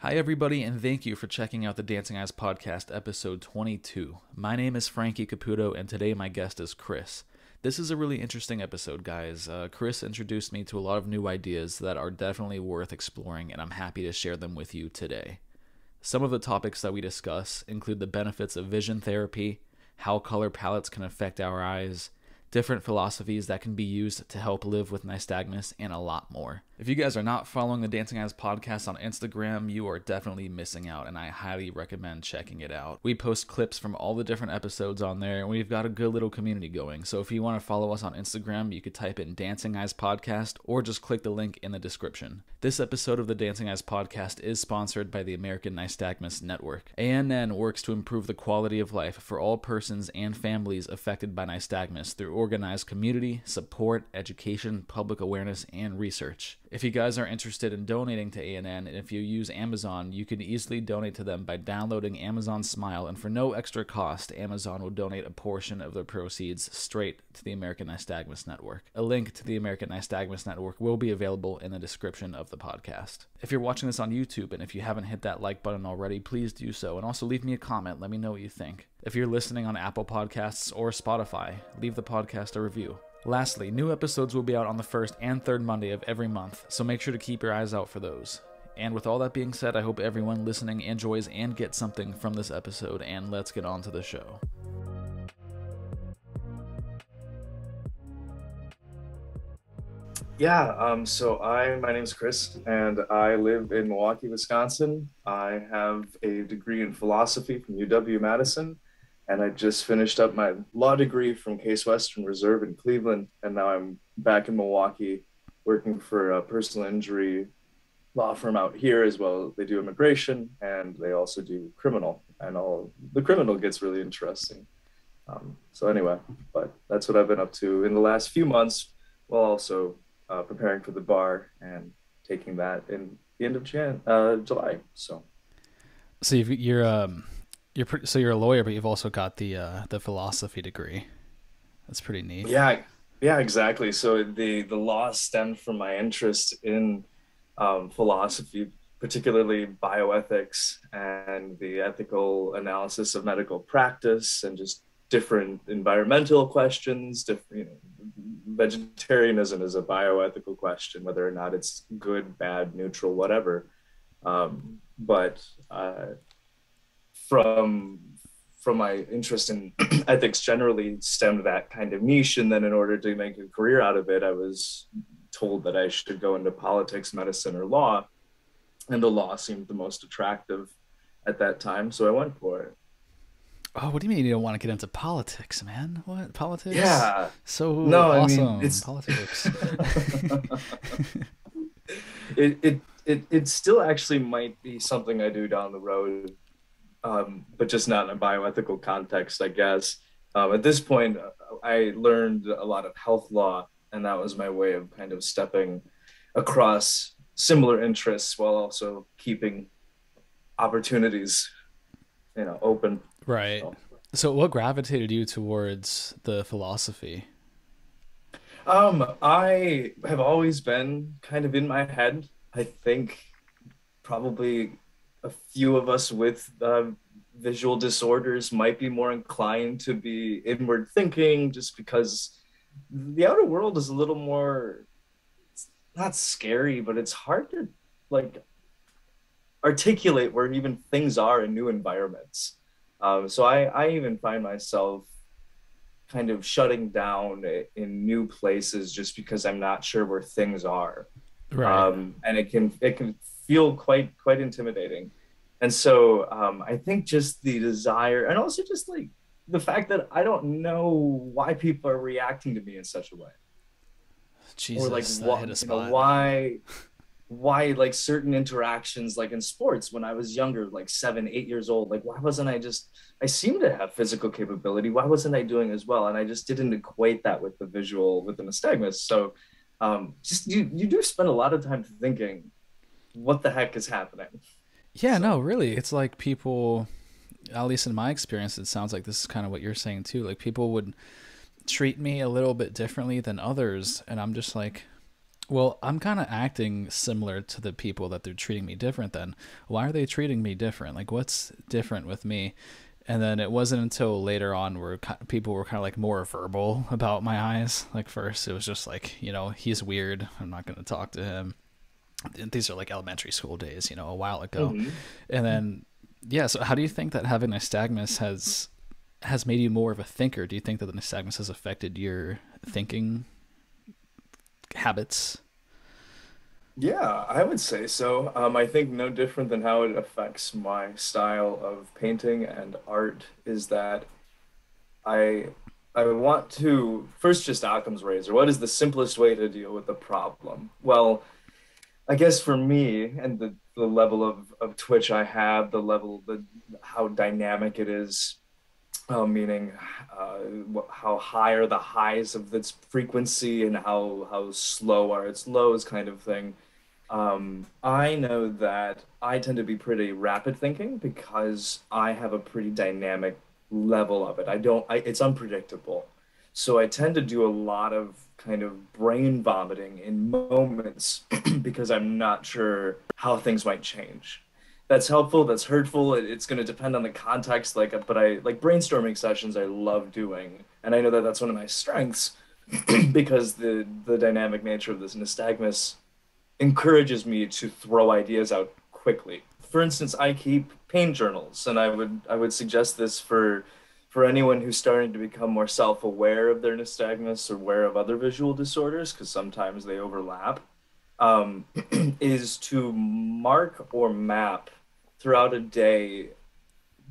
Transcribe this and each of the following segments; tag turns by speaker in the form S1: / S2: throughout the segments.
S1: Hi, everybody, and thank you for checking out the Dancing Eyes Podcast, episode 22. My name is Frankie Caputo, and today my guest is Chris. This is a really interesting episode, guys. Chris introduced me to a lot of new ideas that are definitely worth exploring, and I'm happy to share them with you today. Some of the topics that we discuss include the benefits of vision therapy, how color palettes can affect our eyes, different philosophies that can be used to help live with nystagmus, and a lot more. If you guys are not following the Dancing Eyes podcast on Instagram, you are definitely missing out, and I highly recommend checking it out. We post clips from all the different episodes on there, and we've got a good little community going. So if you want to follow us on Instagram, you could type in Dancing Eyes Podcast, or just click the link in the description. This episode of the Dancing Eyes podcast is sponsored by the American Nystagmus Network. ANN works to improve the quality of life for all persons and families affected by nystagmus through organized community, support, education, public awareness, and research. If you guys are interested in donating to ANN, and if you use Amazon, you can easily donate to them by downloading Amazon Smile, and for no extra cost, Amazon will donate a portion of the proceeds straight to the American Nystagmus Network. A link to the American Nystagmus Network will be available in the description of the podcast. If you're watching this on YouTube, and if you haven't hit that like button already, please do so, and also leave me a comment. Let me know what you think. If you're listening on Apple Podcasts or Spotify, leave the podcast a review. Lastly, new episodes will be out on the first and third Monday of every month, so make sure to keep your eyes out for those. And with all that being said, I hope everyone listening enjoys and gets something from this episode, and let's get on to the show.
S2: My name's Chris, and I live in Milwaukee, Wisconsin. I have a degree in philosophy from UW-Madison, and I just finished up my law degree from Case Western Reserve in Cleveland, and now I'm back in Milwaukee working for a personal injury law firm out here as well. They do immigration, and they also do criminal, and all the criminal gets really interesting. But that's what I've been up to in the last few months, while also preparing for the bar and taking that in the end of July. So
S1: you're a lawyer, but you've also got the philosophy degree. That's pretty neat.
S2: Yeah, exactly. So the law stemmed from my interest in philosophy, particularly bioethics and the ethical analysis of medical practice, and just different environmental questions. Vegetarianism is a bioethical question, whether or not it's good, bad, neutral, whatever. From my interest in ethics generally stemmed that kind of niche. And then in order to make a career out of it, I was told that I should go into politics, medicine, or law. And the law seemed the most attractive at that time. So I went for it.
S1: Oh, what do you mean you don't want to get into politics, man? What? Politics?
S2: Yeah.
S1: No, awesome.
S2: I mean, it's
S1: politics.
S2: It still actually might be something I do down the road, but just not in a bioethical context, I guess. At this point, I learned a lot of health law, and that was my way of kind of stepping across similar interests while also keeping opportunities, open.
S1: Right. So what gravitated you towards the philosophy?
S2: I have always been kind of in my head. I think probably a few of us with visual disorders might be more inclined to be inward thinking, just because the outer world is a little more, it's not scary, but it's hard to articulate where even things are in new environments. So I even find myself kind of shutting down in new places just because I'm not sure where things are.
S1: Right.
S2: And it can feel quite intimidating. And so I think just the desire, and also just like the fact that I don't know why people are reacting to me in such a way.
S1: Jesus,
S2: or like why like certain interactions, like in sports when I was younger, like 7, 8 years old, like why wasn't I seem to have physical capability. Why wasn't I doing as well? And I just didn't equate that with the nystagmus. So just you do spend a lot of time thinking, what the heck is happening?
S1: Yeah, no, really. It's like people, at least in my experience, it sounds like this is kind of what you're saying too. Like people would treat me a little bit differently than others. And I'm just like, Well, I'm kind of acting similar to the people that they're treating me different then. Why are they treating me different? Like, what's different with me? And then it wasn't until later on where people were kind of like more verbal about my eyes. Like, first, it was just like, he's weird. I'm not going to talk to him. These are like elementary school days, a while ago.
S2: Hmm.
S1: And then, yeah, so how do you think that having nystagmus has made you more of a thinker? Do you think that the nystagmus has affected your thinking habits?
S2: Yeah, I would say so. I think no different than how it affects my style of painting and art is that I I want to first just Occam's razor. What is the simplest way to deal with the problem? Well, I guess for me and the level of twitch I have, the how dynamic it is, meaning how high are the highs of its frequency and how slow are its lows, kind of thing. I know that I tend to be pretty rapid thinking because I have a pretty dynamic level of it. It's unpredictable. So I tend to do a lot of kind of brain vomiting in moments because I'm not sure how things might change. That's helpful, that's hurtful. It's going to depend on the context. But I like brainstorming sessions I love doing. And I know that that's one of my strengths because the dynamic nature of this nystagmus encourages me to throw ideas out quickly. For instance, I keep pain journals, and I would suggest this for anyone who's starting to become more self-aware of their nystagmus or aware of other visual disorders, because sometimes they overlap, um, is to mark or map throughout a day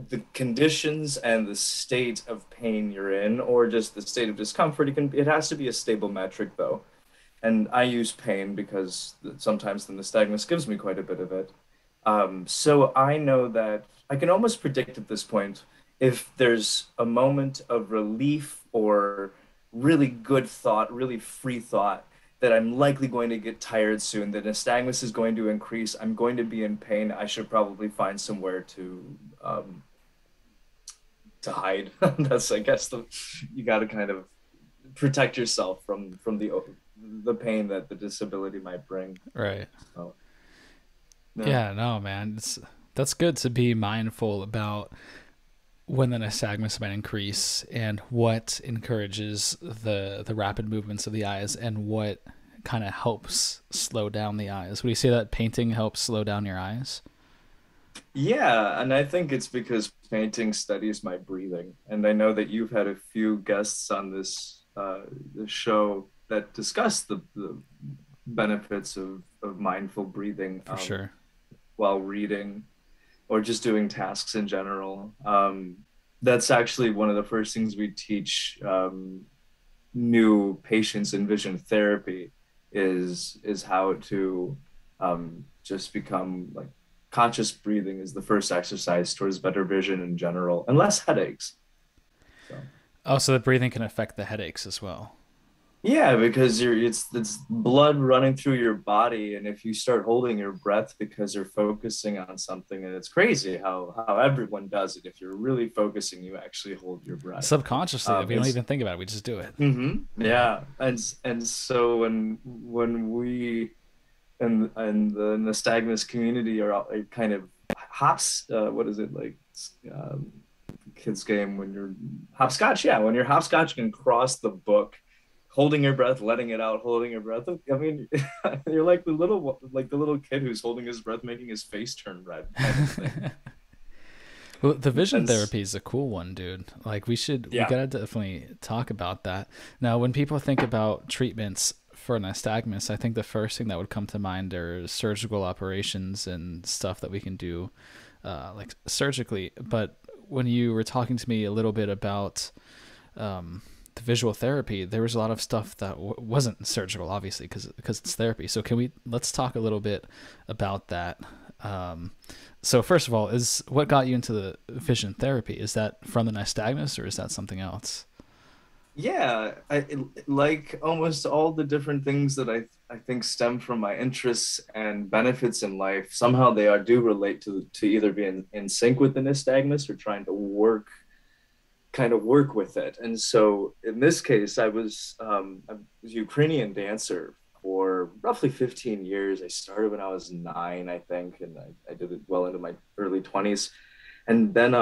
S2: the conditions and the state of pain you're in, or just the state of discomfort. It has to be a stable metric though, and I use pain because sometimes the nystagmus gives me quite a bit of it. So I know that I can almost predict at this point if there's a moment of relief or really good thought, really free thought, that I'm likely going to get tired soon, that nystagmus is going to increase, I'm going to be in pain. I should probably find somewhere to hide. That's, I guess, you got to kind of protect yourself from the pain that the disability might bring.
S1: Right.
S2: So, yeah.
S1: Yeah, no, man. That's good to be mindful about when the nystagmus might increase and what encourages the rapid movements of the eyes and what kind of helps slow down the eyes. Would you say that painting helps slow down your eyes?
S2: Yeah, and I think it's because painting studies my breathing, and I know that you've had a few guests on this show that discuss the benefits of mindful breathing
S1: For sure.
S2: while reading or just doing tasks in general. That's actually one of the first things we teach new patients in vision therapy is how to just become like conscious breathing is the first exercise towards better vision in general and less headaches. So
S1: Oh, so the breathing can affect the headaches as well.
S2: yeah, because it's blood running through your body, and if you start holding your breath because you're focusing on something, and it's crazy how everyone does it. If you're really focusing, you actually hold your breath.
S1: Subconsciously, we don't
S2: It's
S1: even think about it. We just do it.
S2: yeah, and so when we and the nystagmus community are kind of hops, what is it like, um, kids game when you're hopscotch, yeah, when you're hopscotch and cross the book, holding your breath, letting it out, holding your breath. I mean, you're like the little kid who's holding his breath, making his face turn red, kind of thing.
S1: Well, the vision
S2: And
S1: therapy is a cool one, dude. Like we
S2: yeah.
S1: gotta definitely talk about that. Now, when people think about treatments for nystagmus, I think the first thing that would come to mind are surgical operations and stuff that we can do, like surgically. But when you were talking to me a little bit about the visual therapy, there was a lot of stuff that wasn't surgical, obviously, because it's therapy. So let's talk a little bit about that. Um, so first of all, is what got you into the vision therapy? Is that from the nystagmus or is that something else?
S2: Yeah, like almost all the different things that I think stem from my interests and benefits in life. Somehow they are do relate to either being in sync with the nystagmus or trying to work with it. And so in this case, I was a Ukrainian dancer for roughly 15 years. I started when I was 9, I think, and I did it well into my early 20s. And then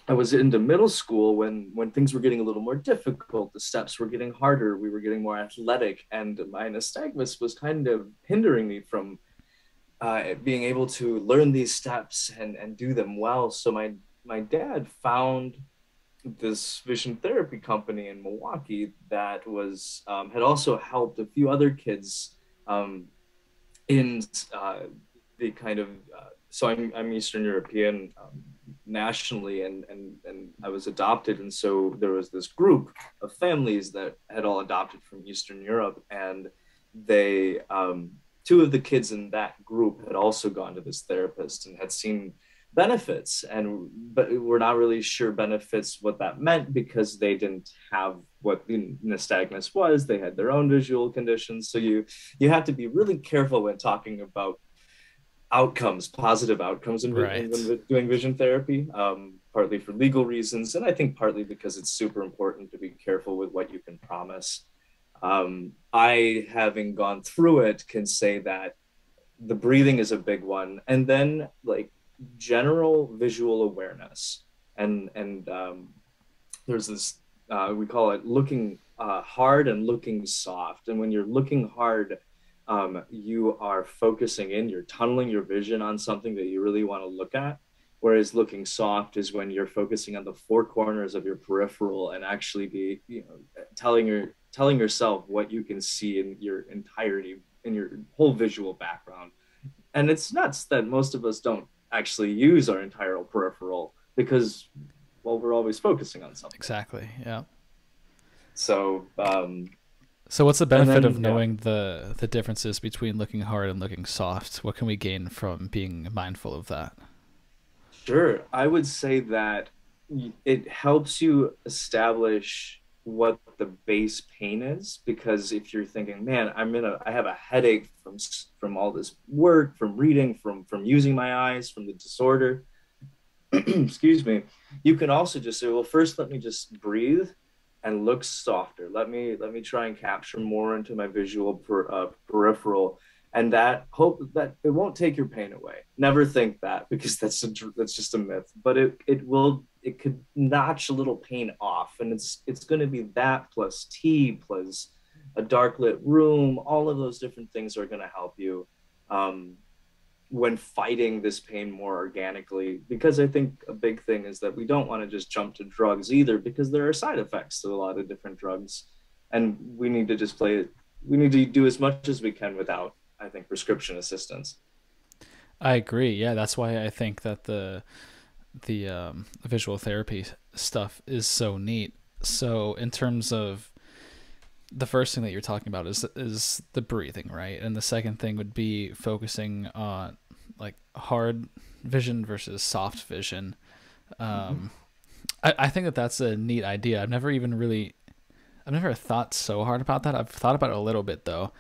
S2: I was into middle school when things were getting a little more difficult. The steps were getting harder. We were getting more athletic, and my nystagmus was kind of hindering me from being able to learn these steps and do them well. So my dad found this vision therapy company in Milwaukee that was had also helped a few other kids um, in the kind of so I'm Eastern European nationally, and I was adopted, and so there was this group of families that had all adopted from Eastern Europe, and they two of the kids in that group had also gone to this therapist and had seen benefits, and but we're not really sure benefits what that meant because they didn't have what the nystagmus was. They had their own visual conditions, so you have to be really careful when talking about outcomes, positive outcomes
S1: Right.
S2: when doing vision therapy, partly for legal reasons, and I think partly because it's super important to be careful with what you can promise. I, having gone through it, can say that the breathing is a big one, and then like general visual awareness, and there's this we call it looking hard and looking soft. And when you're looking hard, you are focusing in, you're tunneling your vision on something that you really want to look at. Whereas looking soft is when you're focusing on the four corners of your peripheral and actually be, telling yourself what you can see in your entirety, in your whole visual background. And it's nuts that most of us don't actually use our entire peripheral because, well, we're always focusing on something.
S1: Exactly. Yeah.
S2: So,
S1: So what's the
S2: and
S1: benefit of
S2: then, yeah,
S1: knowing the differences between looking hard and looking soft? What can we gain from being mindful of that?
S2: sure. I would say that it helps you establish what the base pain is, because if you're thinking, man, I have a headache from all this work, from reading, from using my eyes, from the disorder, excuse me, you can also just say, well, first let me just breathe and look softer. Let me try and capture more into my peripheral, and that hope that it won't take your pain away. Never think that, because that's just a myth. But it could notch a little pain off, and it's going to be that plus tea plus a dark lit room. All of those different things are going to help you. Um, when fighting this pain more organically, because I think a big thing is that we don't want to just jump to drugs either, because there are side effects to a lot of different drugs, and we need to just play it. We need to do as much as we can without, I think, prescription assistance.
S1: I agree. Yeah, that's why I think that the visual therapy stuff is so neat. So in terms of the first thing that you're talking about is the breathing, right? And the second thing would be focusing on like hard vision versus soft vision.
S2: Mm-hmm.
S1: Um, I think that that's a neat idea. I've never thought so hard about that. I've thought about it a little bit though,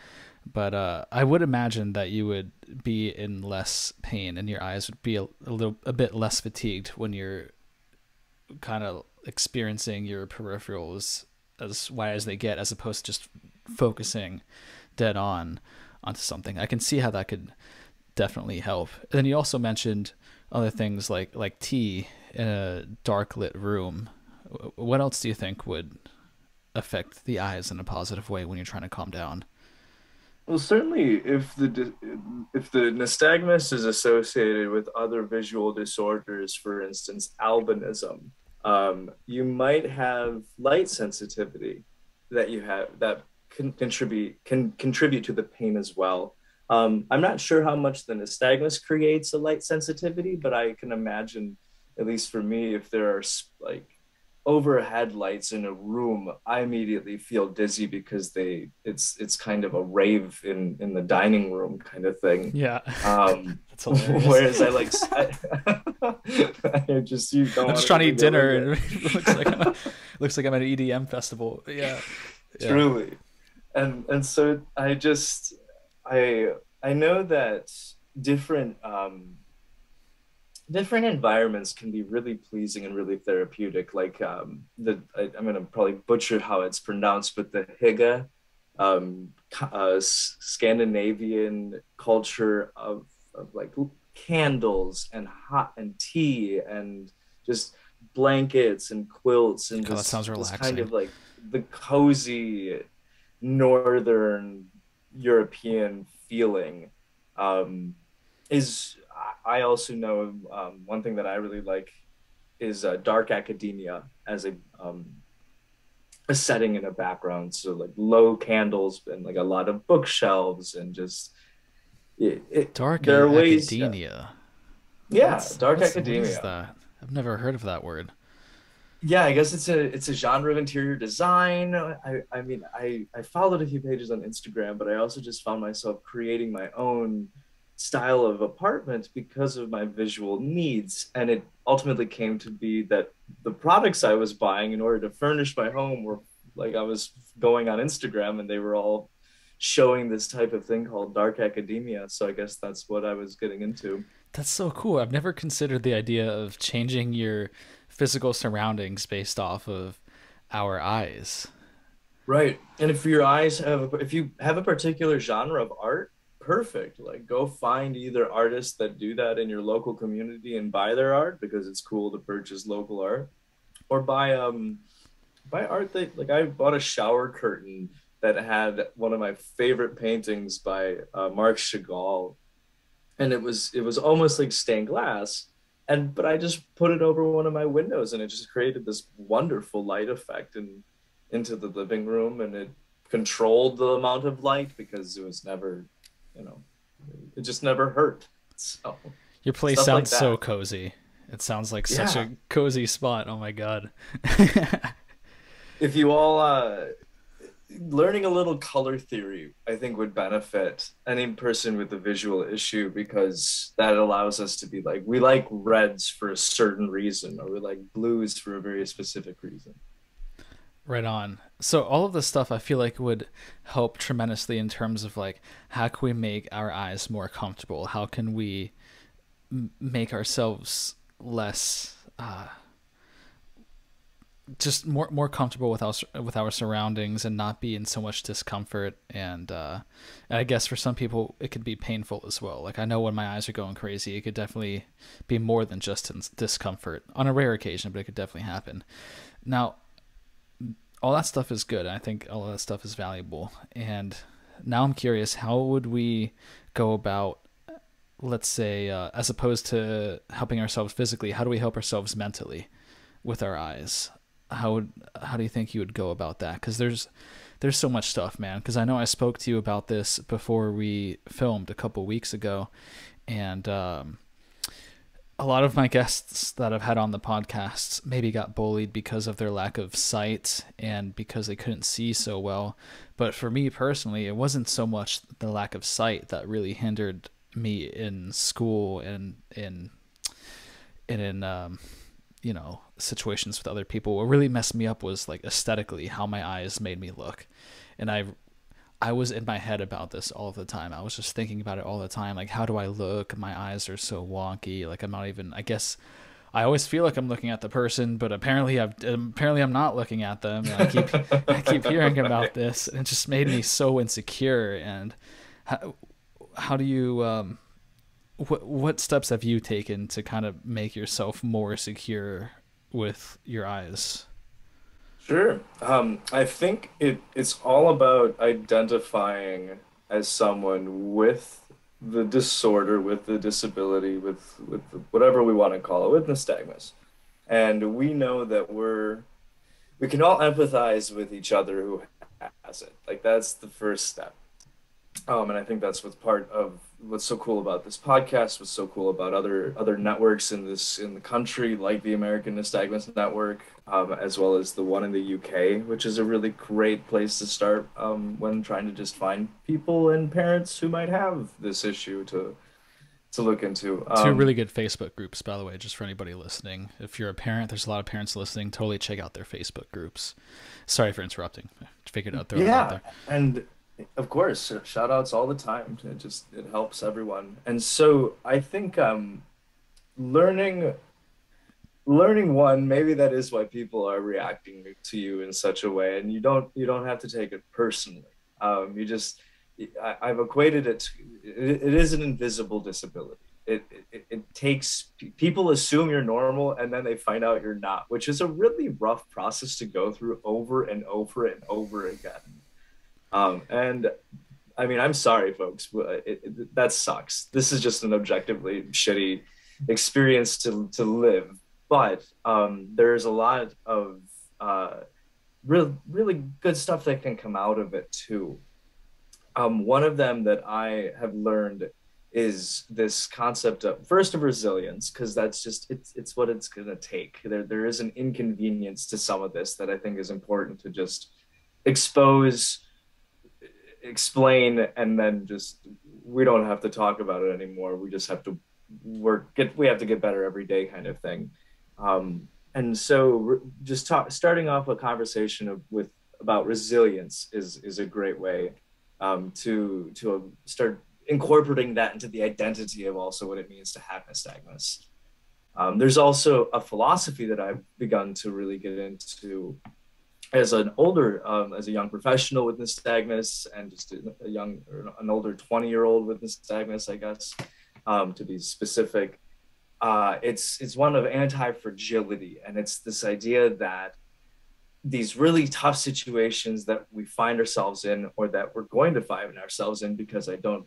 S1: but I would imagine that you would be in less pain and your eyes would be a bit less fatigued when you're kind of experiencing your peripherals as wide as they get, as opposed to just focusing dead on onto something. I can see how that could definitely help. And then you also mentioned other things like tea in a dark lit room. What else do you think would affect the eyes in a positive way when you're trying to calm down?
S2: Well, certainly, if the nystagmus is associated with other visual disorders, for instance, albinism, you might have light sensitivity that you have that can contribute to the pain as well. I'm not sure how much the nystagmus creates a light sensitivity, but I can imagine, at least for me, if there are like overhead lights in a room, I immediately feel dizzy because it's kind of a rave in the dining room kind of thing.
S1: Yeah,
S2: Um,
S1: that's hilarious.
S2: whereas I just you don't
S1: I'm
S2: want
S1: just
S2: to
S1: trying to
S2: really
S1: eat
S2: get rid
S1: dinner,
S2: of
S1: and
S2: it.
S1: it looks like I'm at an EDM festival. Yeah, yeah.
S2: Truly. And so I I know that different different environments can be really pleasing and really therapeutic. Like I'm gonna probably butcher how it's pronounced, but the higa. Scandinavian culture of like candles and hot and tea and just blankets and quilts and
S1: God, that sounds
S2: just this kind
S1: relaxing.
S2: of like the cozy northern European feeling um, is I also know one thing that I really like is dark academia as a setting and a background. So like low candles and like a lot of bookshelves and just
S1: Dark
S2: there are ways. Yeah,
S1: academia.
S2: yeah, dark
S1: What is
S2: academia.
S1: that? I've never heard of that word.
S2: Yeah, I guess it's a genre of interior design. I mean I followed a few pages on Instagram, but I also just found myself creating my own style of apartment because of my visual needs. And it ultimately came to be that the products I was buying in order to furnish my home were like I was going on Instagram and they were all showing this type of thing called dark academia. So I guess that's what I was getting into.
S1: That's so cool. I've never considered the idea of changing your physical surroundings based off of our eyes.
S2: Right. And if your eyes have, if you have a particular genre of art, perfect. Like go find either artists that do that in your local community and buy their art because it's cool to purchase local art, or buy art that like I bought a shower curtain that had one of my favorite paintings by Marc Chagall, and it was almost like stained glass, and but I just put it over one of my windows and it just created this wonderful light effect and into the living room, and it controlled the amount of light because it was never, you know, it just never hurt. So
S1: Your place
S2: stuff like
S1: sounds so
S2: that.
S1: cozy. It sounds like such
S2: Yeah.
S1: a cozy spot. Oh my god.
S2: If you all learning a little color theory, I think would benefit any person with a visual issue because that allows us to be like, we like reds for a certain reason, or we like blues for a very specific reason.
S1: Right on. So all of this stuff I feel like would help tremendously in terms of like how can we make our eyes more comfortable? How can we make ourselves less just more comfortable with our surroundings and not be in so much discomfort and I guess for some people it could be painful as well. Like I know when my eyes are going crazy, it could definitely be more than just discomfort on a rare occasion, but it could definitely happen. Now, all that stuff is good. I think all that stuff is valuable. And now I'm curious, how would we go about, let's say, as opposed to helping ourselves physically, how do we help ourselves mentally with our eyes? How do you think you would go about that? Because there's so much stuff, man. Because I know I spoke to you about this before we filmed a couple weeks ago, and a lot of my guests that I've had on the podcasts maybe got bullied because of their lack of sight and because they couldn't see so well. But for me personally, it wasn't so much the lack of sight that really hindered me in school and in situations with other people. What really messed me up was like aesthetically how my eyes made me look. And I was in my head about this all the time. I was just thinking about it all the time. Like, how do I look? My eyes are so wonky. Like, I'm not even. I guess I always feel like I'm looking at the person, but apparently I'm not looking at them. And I keep hearing about this, and it just made me so insecure. And how how do you what steps have you taken to kind of make yourself more secure with your eyes?
S2: Sure. I think it's all about identifying as someone with the disorder, with the disability, with whatever we want to call it, with nystagmus. And we know that we can all empathize with each other who has it. Like that's the first step. And I think that's what's part of what's so cool about this podcast, what's so cool about other networks in the country, like the American Nystagmus Network, as well as the one in the UK, which is a really great place to start when trying to just find people and parents who might have this issue to look into.
S1: Two really good Facebook groups, by the way, just for anybody listening. If you're a parent, there's a lot of parents listening. Totally check out their Facebook groups. Sorry for interrupting. Figured I'd throw that out
S2: Yeah,
S1: there.
S2: and of course, shout outs all the time. It helps everyone. And so I think learning learning one, maybe that is why people are reacting to you in such a way, and you don't have to take it personally. You just I've equated it to, it is an invisible disability. It takes people assume you're normal and then they find out you're not, which is a really rough process to go through over and over and over again. And I mean, I'm sorry, folks, but that sucks. This is just an objectively shitty experience to live. But there's a lot of really good stuff that can come out of it too. One of them that I have learned is this concept of first of resilience, because that's just it's what it's gonna take. There is an inconvenience to some of this that I think is important to just expose, explain, and then just we don't have to talk about it anymore. We just have to we have to get better every day kind of thing. And so just starting off a conversation with about resilience is a great way to start incorporating that into the identity of also what it means to have nystagmus. There's also a philosophy that I've begun to really get into as as a young professional with nystagmus, and just an older 20-year-old with nystagmus, I guess, to be specific. It's one of anti-fragility, and it's this idea that these really tough situations that we find ourselves in, or that we're going to find ourselves in, because I don't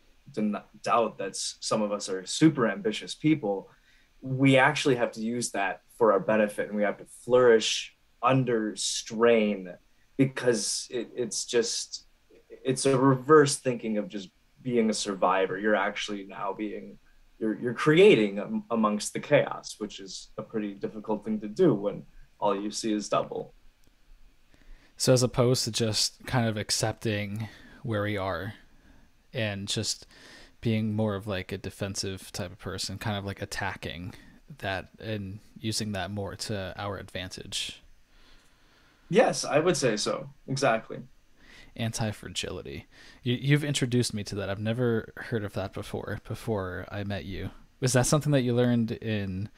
S2: doubt that some of us are super ambitious people, we actually have to use that for our benefit, and we have to flourish under strain, because it's a reverse thinking of just being a survivor. You're actually now you're creating amongst the chaos, which is a pretty difficult thing to do when all you see is double.
S1: So as opposed to just kind of accepting where we are and just being more of like a defensive type of person, kind of like attacking that and using that more to our advantage.
S2: Yes, I would say so. Exactly.
S1: Antifragility. You've introduced me to that. I've never heard of that before I met you. Was that something that you learned in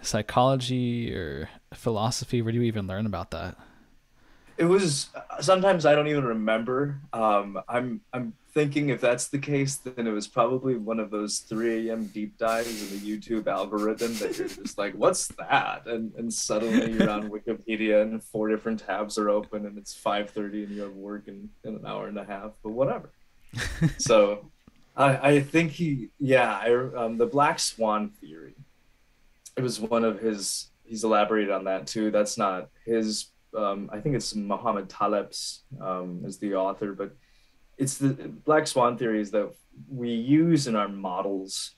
S1: psychology or philosophy? Where do you even learn about that?
S2: It was sometimes I don't even remember. I'm thinking if that's the case, then it was probably one of those 3 a.m. deep dives in the YouTube algorithm that you're just like, what's that? And suddenly you're on Wikipedia and 4 different tabs are open and it's 5:30 and you have work in an hour and a half, but whatever. So I think the black swan theory. It was one of he's elaborated on that too. That's not his I think it's Muhammad Taleb's as the author, but it's the black swan theories that we use in our models,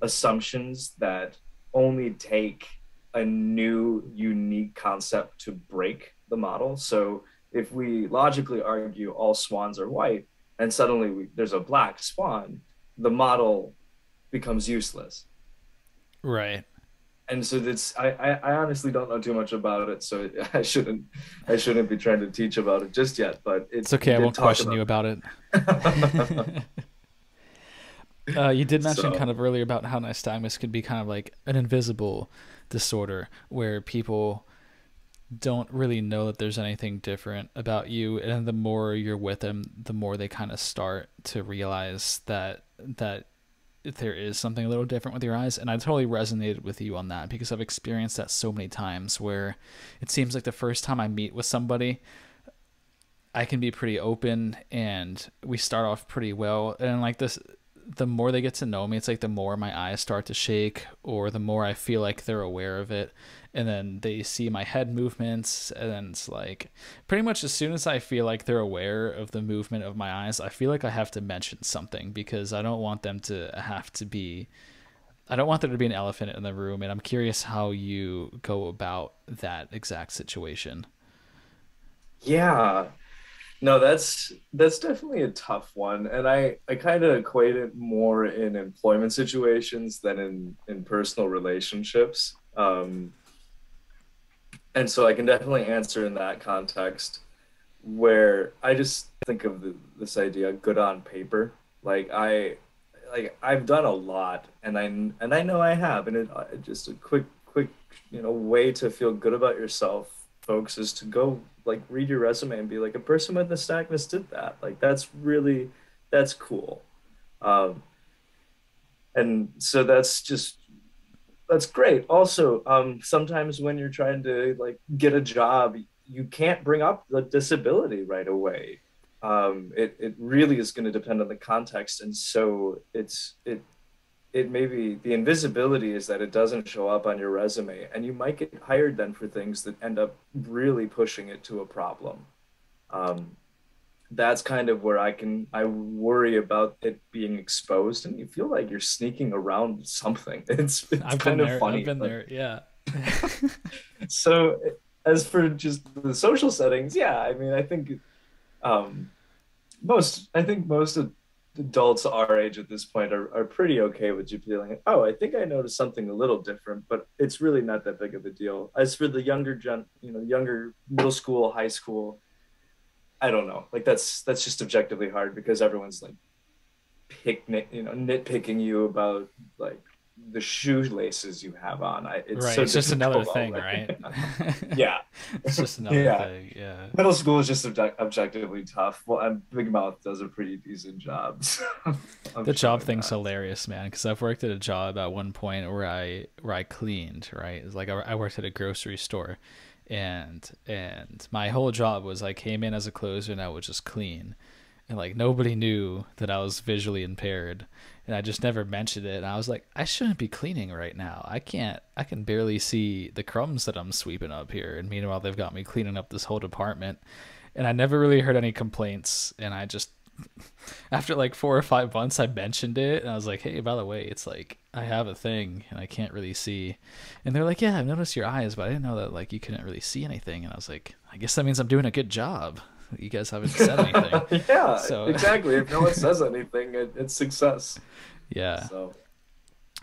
S2: assumptions that only take a new, unique concept to break the model. So if we logically argue all swans are white, and suddenly there's a black swan, the model becomes useless.
S1: Right.
S2: And so I honestly don't know too much about it, so I shouldn't be trying to teach about it just yet. But
S1: it's okay. I won't question you about it. You did mention kind of earlier about how nystagmus could be kind of like an invisible disorder where people don't really know that there's anything different about you, and the more you're with them, the more they kind of start to realize that there is something a little different with your eyes. And I totally resonated with you on that, because I've experienced that so many times where it seems like the first time I meet with somebody, I can be pretty open and we start off pretty well. And like this, the more they get to know me, it's like the more my eyes start to shake, or the more I feel like they're aware of it. And then they see my head movements, and then it's like pretty much as soon as I feel like they're aware of the movement of my eyes, I feel like I have to mention something, because I don't want them to have to be, I don't want there to be an elephant in the room. And I'm curious how you go about that exact situation.
S2: Yeah, no, that's definitely a tough one, and I kind of equate it more in employment situations than in personal relationships. And so I can definitely answer in that context, where I just think of this idea good on paper. Like I've done a lot, and I know I have, and just a quick way to feel good about yourself folks is to go like read your resume and be like, a person with nystagmus did that. Like that's cool. Um, and so that's great. Also, sometimes when you're trying to like get a job, you can't bring up the disability right away. It really is going to depend on the context, and so it maybe the invisibility is that it doesn't show up on your resume, and you might get hired then for things that end up really pushing it to a problem. Um, that's kind of where I worry about it being exposed, and you feel like you're sneaking around something. It's
S1: I've been
S2: kind of
S1: there. I've
S2: funny.
S1: been there. Yeah.
S2: So as for just the social settings, yeah, I mean, um, I think most adults our age at this point are pretty okay with you feeling, oh, I think I noticed something a little different, but it's really not that big of a deal. As for the younger middle school, high school, I don't know. Like that's just objectively hard because everyone's like nitpicking you about like the shoelaces you have on. It's
S1: Right.
S2: so
S1: It's just another
S2: difficult
S1: thing,
S2: already.
S1: right?
S2: Yeah,
S1: It's just another
S2: yeah.
S1: thing. Yeah.
S2: Middle school is just objectively tough. Well, Big Mouth does a pretty decent job. So I'm
S1: The job
S2: showing
S1: thing's
S2: that.
S1: hilarious, man. Because I've worked at a job at one point where I cleaned. Right, it's like I worked at a grocery store, and my whole job was I came in as a closer and I would just clean, and like nobody knew that I was visually impaired, and I just never mentioned it. And I was like, I shouldn't be cleaning right now. I can't. I can barely see the crumbs that I'm sweeping up here. And meanwhile, they've got me cleaning up this whole department, and I never really heard any complaints. And I just after like 4 or 5 months, I mentioned it, and I was like, "Hey, by the way, it's like I have a thing, and I can't really see." And they're like, "Yeah, I've noticed your eyes, but I didn't know that like you couldn't really see anything." And I was like, "I guess that means I'm doing a good job. You guys haven't said anything."
S2: Yeah,
S1: So,
S2: exactly. If no one says anything, it's success.
S1: yeah.
S2: So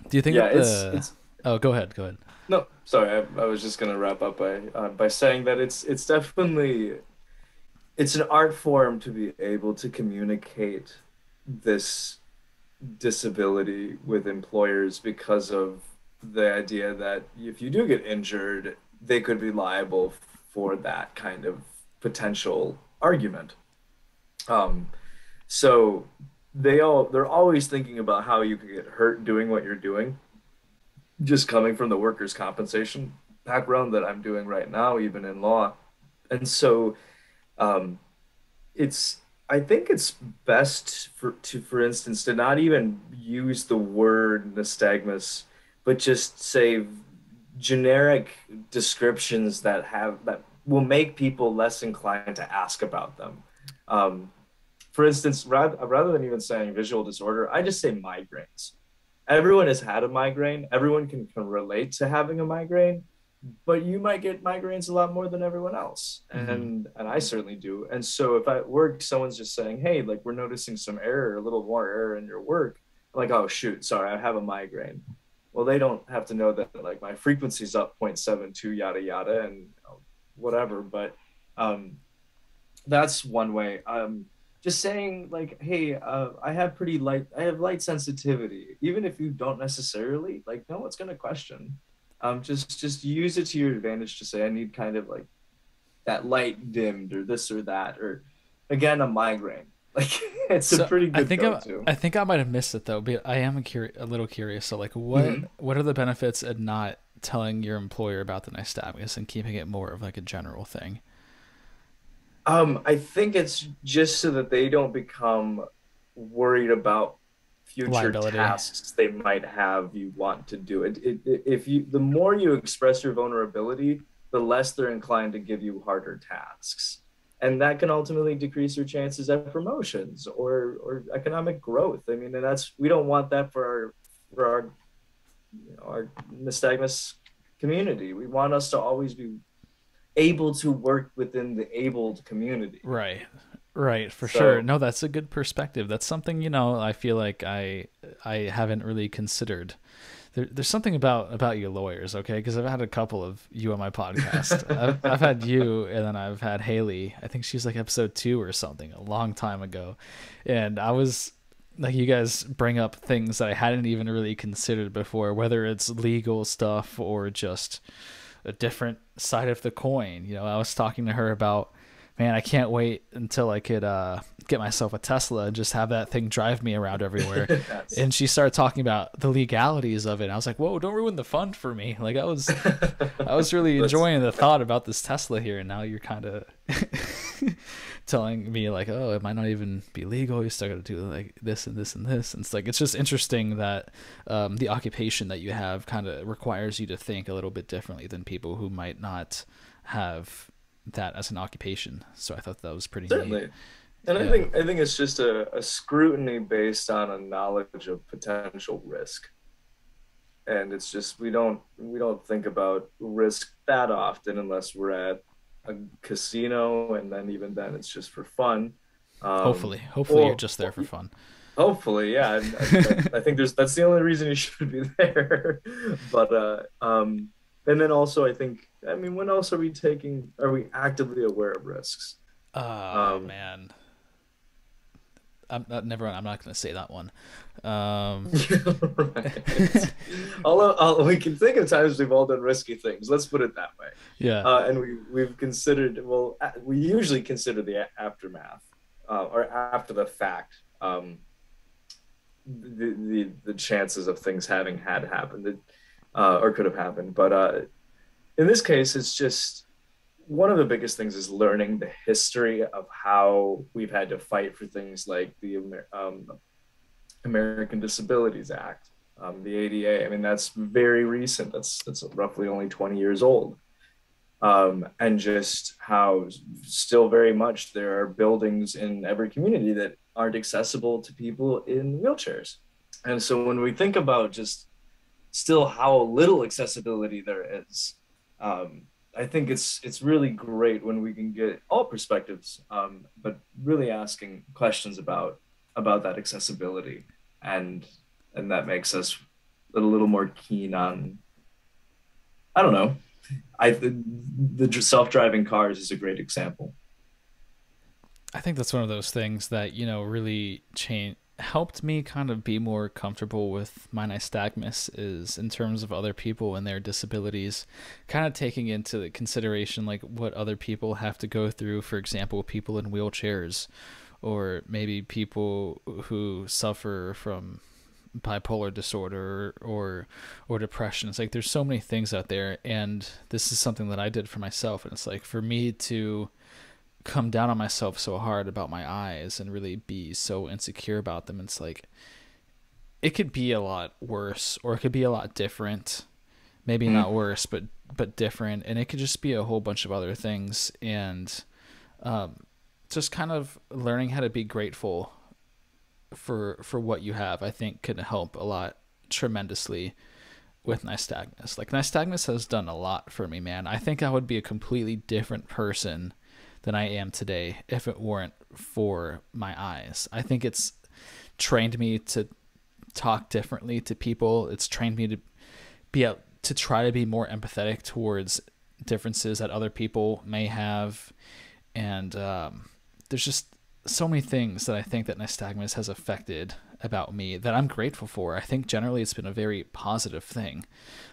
S1: Do you think
S2: yeah,
S1: that the?
S2: it's
S1: Oh, go ahead. Go ahead.
S2: no, sorry, I was just gonna wrap up by saying that it's definitely it's an art form to be able to communicate this disability with employers because of the idea that if you do get injured, they could be liable for that kind of potential argument. Um, so they're always thinking about how you could get hurt doing what you're doing. Just coming from the workers' compensation background that I'm doing right now, even in law, and so um, it's I think it's best for instance to not even use the word nystagmus, but just say generic descriptions that will make people less inclined to ask about them. Um, for instance, rather than even saying visual disorder, I just say migraines. Everyone has had a migraine. Everyone can relate to having a migraine, but you might get migraines a lot more than everyone else,
S1: Mm-hmm.
S2: and I certainly do. And so if at work someone's just saying, hey, like we're noticing some error, a little more error in your work, I'm like, oh shoot, sorry, I have a migraine. Well, they don't have to know that like my frequency's up 0.72 yada yada and whatever. But um that's one way. Just saying like, hey, I have light sensitivity. Even if you don't necessarily, like, no one's gonna question. Just use it to your advantage to say, I need kind of like that light dimmed or this or that, or again, a migraine. Like it's a
S1: So
S2: pretty good go-to.
S1: I think I might have missed it though, but I am a little curious. So like,
S2: Mhm.
S1: what are the benefits of not telling your employer about the nystagmus and keeping it more of like a general thing?
S2: I think it's just so that they don't become worried about future
S1: Liability.
S2: tasks they might have you want to do if you the more you express your vulnerability, the less they're inclined to give you harder tasks, and that can ultimately decrease your chances at promotions or economic growth. I mean, and that's we don't want that for our our nystagmus community. We want us to always be able to work within the abled community.
S1: Right. Right, for sure.
S2: So
S1: No, that's a good perspective. That's something, I feel like I haven't really considered. There's something about you lawyers, okay? Because I've had a couple of you on my podcast. I've had you, and then I've had Haley. I think she's like episode 2 or something, a long time ago. And I was like, you guys bring up things that I hadn't even really considered before, whether it's legal stuff or just a different side of the coin. I was talking to her about, man, I can't wait until I could get myself a Tesla and just have that thing drive me around everywhere.
S2: Yes.
S1: And she started talking about the legalities of it. And I was like, whoa, don't ruin the fun for me. Like I was really enjoying the thought about this Tesla here. And now you're kind of telling me like, oh, it might not even be legal. You still got to do like this and this and this. And it's like, it's just interesting that the occupation that you have kind of requires you to think a little bit differently than people who might not have that as an occupation. So I thought that was pretty
S2: Certainly.
S1: neat.
S2: And
S1: Yeah.
S2: I think it's just a scrutiny based on a knowledge of potential risk. And it's just we don't think about risk that often unless we're at a casino, and then even then it's just for fun.
S1: Hopefully
S2: Or
S1: you're just there for fun.
S2: hopefully, yeah. And I think that's the only reason you should be there. But and then also I think, I mean, when else are we actively aware of risks?
S1: Oh man, never mind. I'm not going to say that one.
S2: Right. Although we can think of times we've all done risky things. Let's put it that way.
S1: Yeah.
S2: And we've considered, we usually consider the aftermath or after the fact, the chances of things having had happened or could have happened. But in this case, it's just one of the biggest things is learning the history of how we've had to fight for things like the American Disabilities Act, the ADA. I mean, that's very recent. That's roughly only 20 years old. And just how still very much there are buildings in every community that aren't accessible to people in wheelchairs. And so when we think about just still how little accessibility there is, I think it's really great when we can get all perspectives, but really asking questions about that accessibility, and that makes us a little more keen on, I don't know, the self-driving cars is a great example.
S1: I think that's one of those things that, really helped me kind of be more comfortable with my nystagmus, is in terms of other people and their disabilities, kind of taking into consideration like what other people have to go through. For example, people in wheelchairs, or maybe people who suffer from bipolar disorder or depression. It's like there's so many things out there, and this is something that I did for myself. And it's like, for me to come down on myself so hard about my eyes and really be so insecure about them, it's like it could be a lot worse, or it could be a lot different. Maybe not worse, but different. And it could just be a whole bunch of other things. And just kind of learning how to be grateful for what you have, I think can help a lot tremendously with nystagmus. Like nystagmus has done a lot for me, man. I think I would be a completely different person than I am today if it weren't for my eyes. I think it's trained me to talk differently to people. It's trained me to be out to try to be more empathetic towards differences that other people may have. And there's just so many things that I think that nystagmus has affected about me that I'm grateful for. I think generally it's been a very positive thing.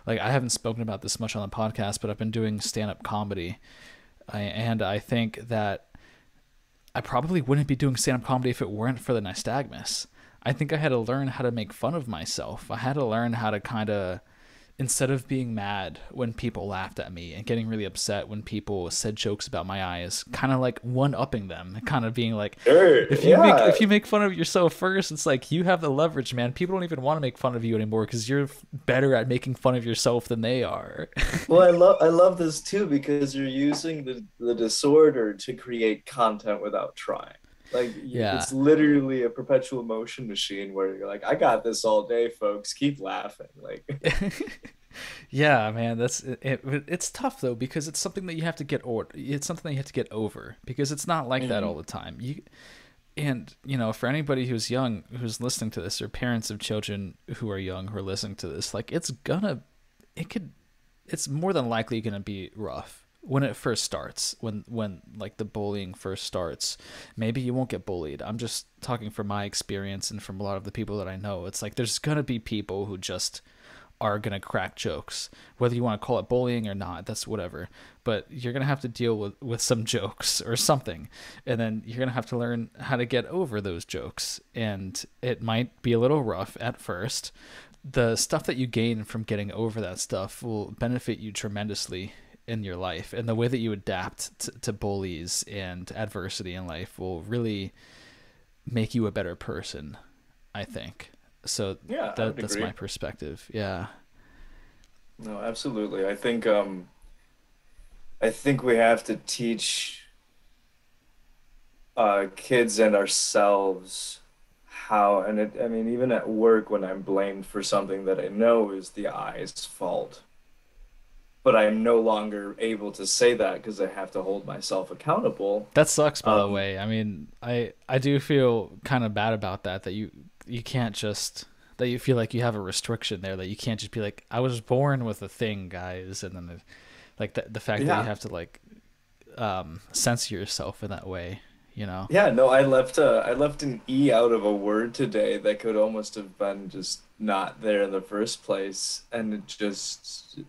S1: Like, I haven't spoken about this much on the podcast, but I've been doing stand-up comedy. And I think that I probably wouldn't be doing stand-up comedy if it weren't for the nystagmus. I think I had to learn how to make fun of myself. I had to learn how to kind of, instead of being mad when people laughed at me and getting really upset when people said jokes about my eyes, kind of like one-upping them, kind of being like, if you make fun of yourself first, it's like you have the leverage, man. People don't even want to make fun of you anymore because you're better at making fun of yourself than they are.
S2: Well, I love this too, because you're using the disorder to create content without trying. Like, it's literally a perpetual motion machine where you're like, I got this all day, folks. Keep laughing. Like,
S1: yeah, man, that's it. It's tough though, because it's something that you have to get it's something that you have to get over, because it's not like that all the time. For anybody who's young, who's listening to this, or parents of children who are young who are listening to this, like, it's more than likely gonna be rough when it first starts, when like the bullying first starts. Maybe you won't get bullied. I'm just talking from my experience and from a lot of the people that I know. It's like there's gonna be people who just are going to crack jokes, whether you want to call it bullying or not, that's whatever, but you're going to have to deal with some jokes or something, and then you're going to have to learn how to get over those jokes, and it might be a little rough at first. The stuff that you gain from getting over that stuff will benefit you tremendously in your life, and the way that you adapt to bullies and adversity in life will really make you a better person, I think. So
S2: Yeah, I would
S1: that's
S2: agree.
S1: my perspective. Yeah.
S2: No, absolutely. I think we have to teach kids and ourselves how, and I mean, even at work when I'm blamed for something that I know is the I's fault, but I'm no longer able to say that because I have to hold myself accountable.
S1: That sucks, by the
S2: Um,
S1: way. I mean, I do feel kind of bad about that, that you can't just, that you feel like you have a restriction there, that you can't just be like, I was born with a thing, guys, and then like the fact that you
S2: yeah.
S1: have to like censor yourself in that way, you know.
S2: Yeah, no, I left an E out of a word today that could almost have been just not there in the first place, and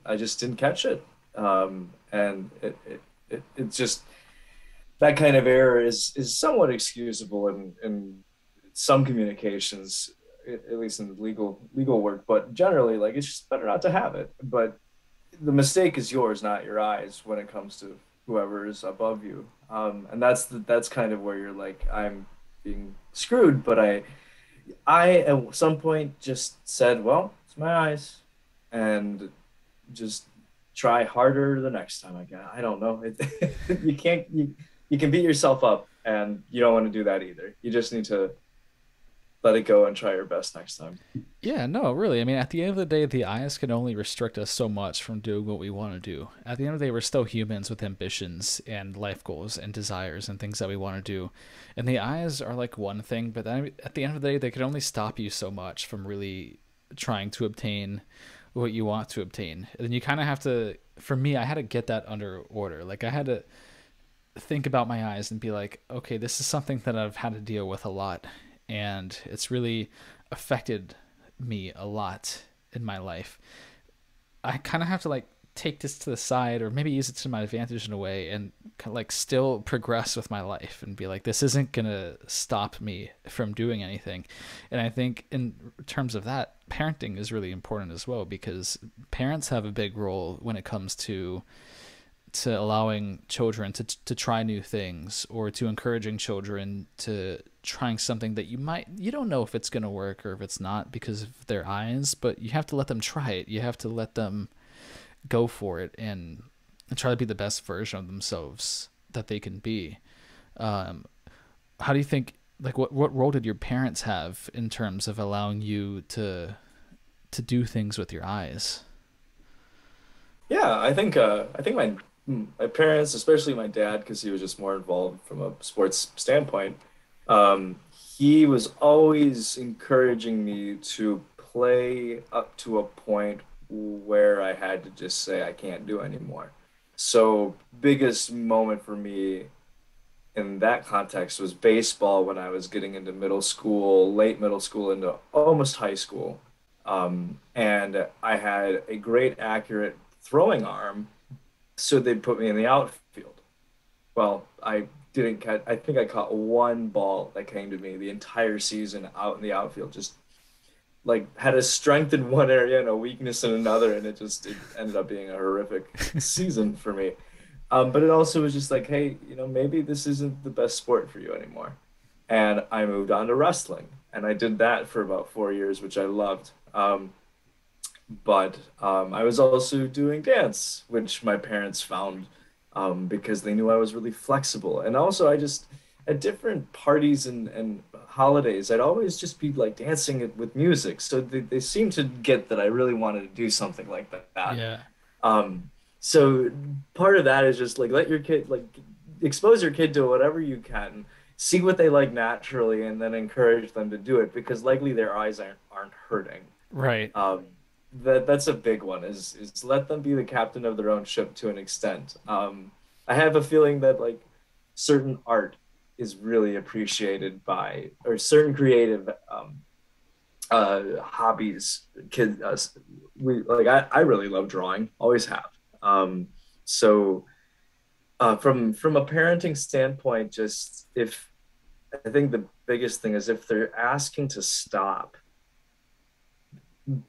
S2: I just didn't catch it. And it just that kind of error is somewhat excusable in some communications, at least in legal work, but generally, like it's just better not to have it. But the mistake is yours, not your eyes, when it comes to whoever is above you. And that's kind of where you're like, I'm being screwed. But I at some point just said, well, it's my eyes, and just try harder the next time. I don't know. You can't you can beat yourself up, and you don't want to do that either. You just need to let it go and try your best next time.
S1: Yeah, no, really. I mean, at the end of the day, the eyes can only restrict us so much from doing what we want to do. At the end of the day, we're still humans with ambitions and life goals and desires and things that we want to do. And the eyes are like one thing, but then at the end of the day, they can only stop you so much from really trying to obtain what you want to obtain. And then you kind of have to, for me, I had to get that under order. Like, I had to think about my eyes and be like, okay, this is something that I've had to deal with a lot. And it's really affected me a lot in my life. I kind of have to like take this to the side or maybe use it to my advantage in a way and kind of like still progress with my life and be like, this isn't going to stop me from doing anything. And I think in terms of that, parenting is really important as well, because parents have a big role when it comes to allowing children to try new things, or to encouraging children to trying something that you don't know if it's going to work or if it's not because of their eyes, but you have to let them try it. You have to let them go for it and try to be the best version of themselves that they can be. um, how do you think, like, what role did your parents have in terms of allowing you to do things with your eyes?
S2: Yeah, I think my parents, especially my dad, because he was just more involved from a sports standpoint, um, he was always encouraging me to play up to a point where I had to just say I can't do anymore. So biggest moment for me in that context was baseball when I was getting into middle school, late middle school into almost high school. And I had a great accurate throwing arm, so they put me in the outfield. Well, I didn't catch, I think I caught one ball that came to me the entire season out in the outfield, just like had a strength in one area and a weakness in another, and it ended up being a horrific season for me. But it also was just like, hey, maybe this isn't the best sport for you anymore. And I moved on to wrestling, and I did that for about 4 years, which I loved. But I was also doing dance, which my parents found, because they knew I was really flexible. And also, I just, at different parties and holidays, I'd always just be like dancing with music. So they seemed to get that I really wanted to do something like that.
S1: Yeah.
S2: So part of that is just like let your kid, like, expose your kid to whatever you can, see what they like naturally, and then encourage them to do it because likely their eyes aren't hurting.
S1: Right.
S2: Um, that's a big one, is let them be the captain of their own ship to an extent. I have a feeling that like certain art is really appreciated by, or certain creative hobbies. Kids, we like. I really love drawing. Always have. Um, so from a parenting standpoint, just if I think the biggest thing is if they're asking to stop,